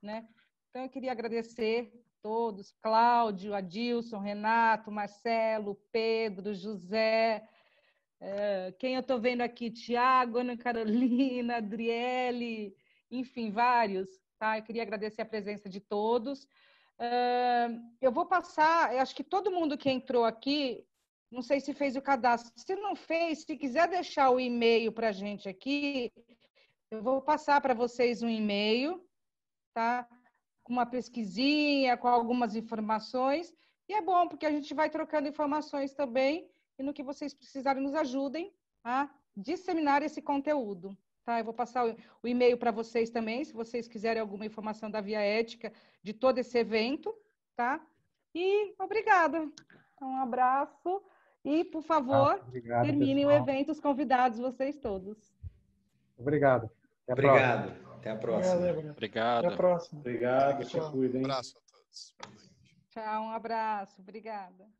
né? Então, eu queria agradecer a todos, Cláudio, Adilson, Renato, Marcelo, Pedro, José, quem eu estou vendo aqui, Tiago, Ana Carolina, Adriele, enfim, vários, tá? Eu queria agradecer a presença de todos. Eu vou passar, eu acho que todo mundo que entrou aqui, não sei se fez o cadastro. Se não fez, se quiser deixar o e-mail para a gente aqui, eu vou passar para vocês um e-mail, tá? Com uma pesquisinha, com algumas informações. E é bom, porque a gente vai trocando informações também, e no que vocês precisarem, nos ajudem a disseminar esse conteúdo. Tá? Eu vou passar o e-mail para vocês também, se vocês quiserem alguma informação da Via Ética, de todo esse evento. Tá? E obrigada. Um abraço. E, por favor, Obrigado, terminem pessoal. o evento, os convidados, vocês todos. Obrigado. Até a Obrigado. próxima. Até a próxima. Obrigado. Até a próxima. Obrigado, se Tchau. cuidem. Um abraço a todos. Boa noite. Tchau, um abraço. Obrigada.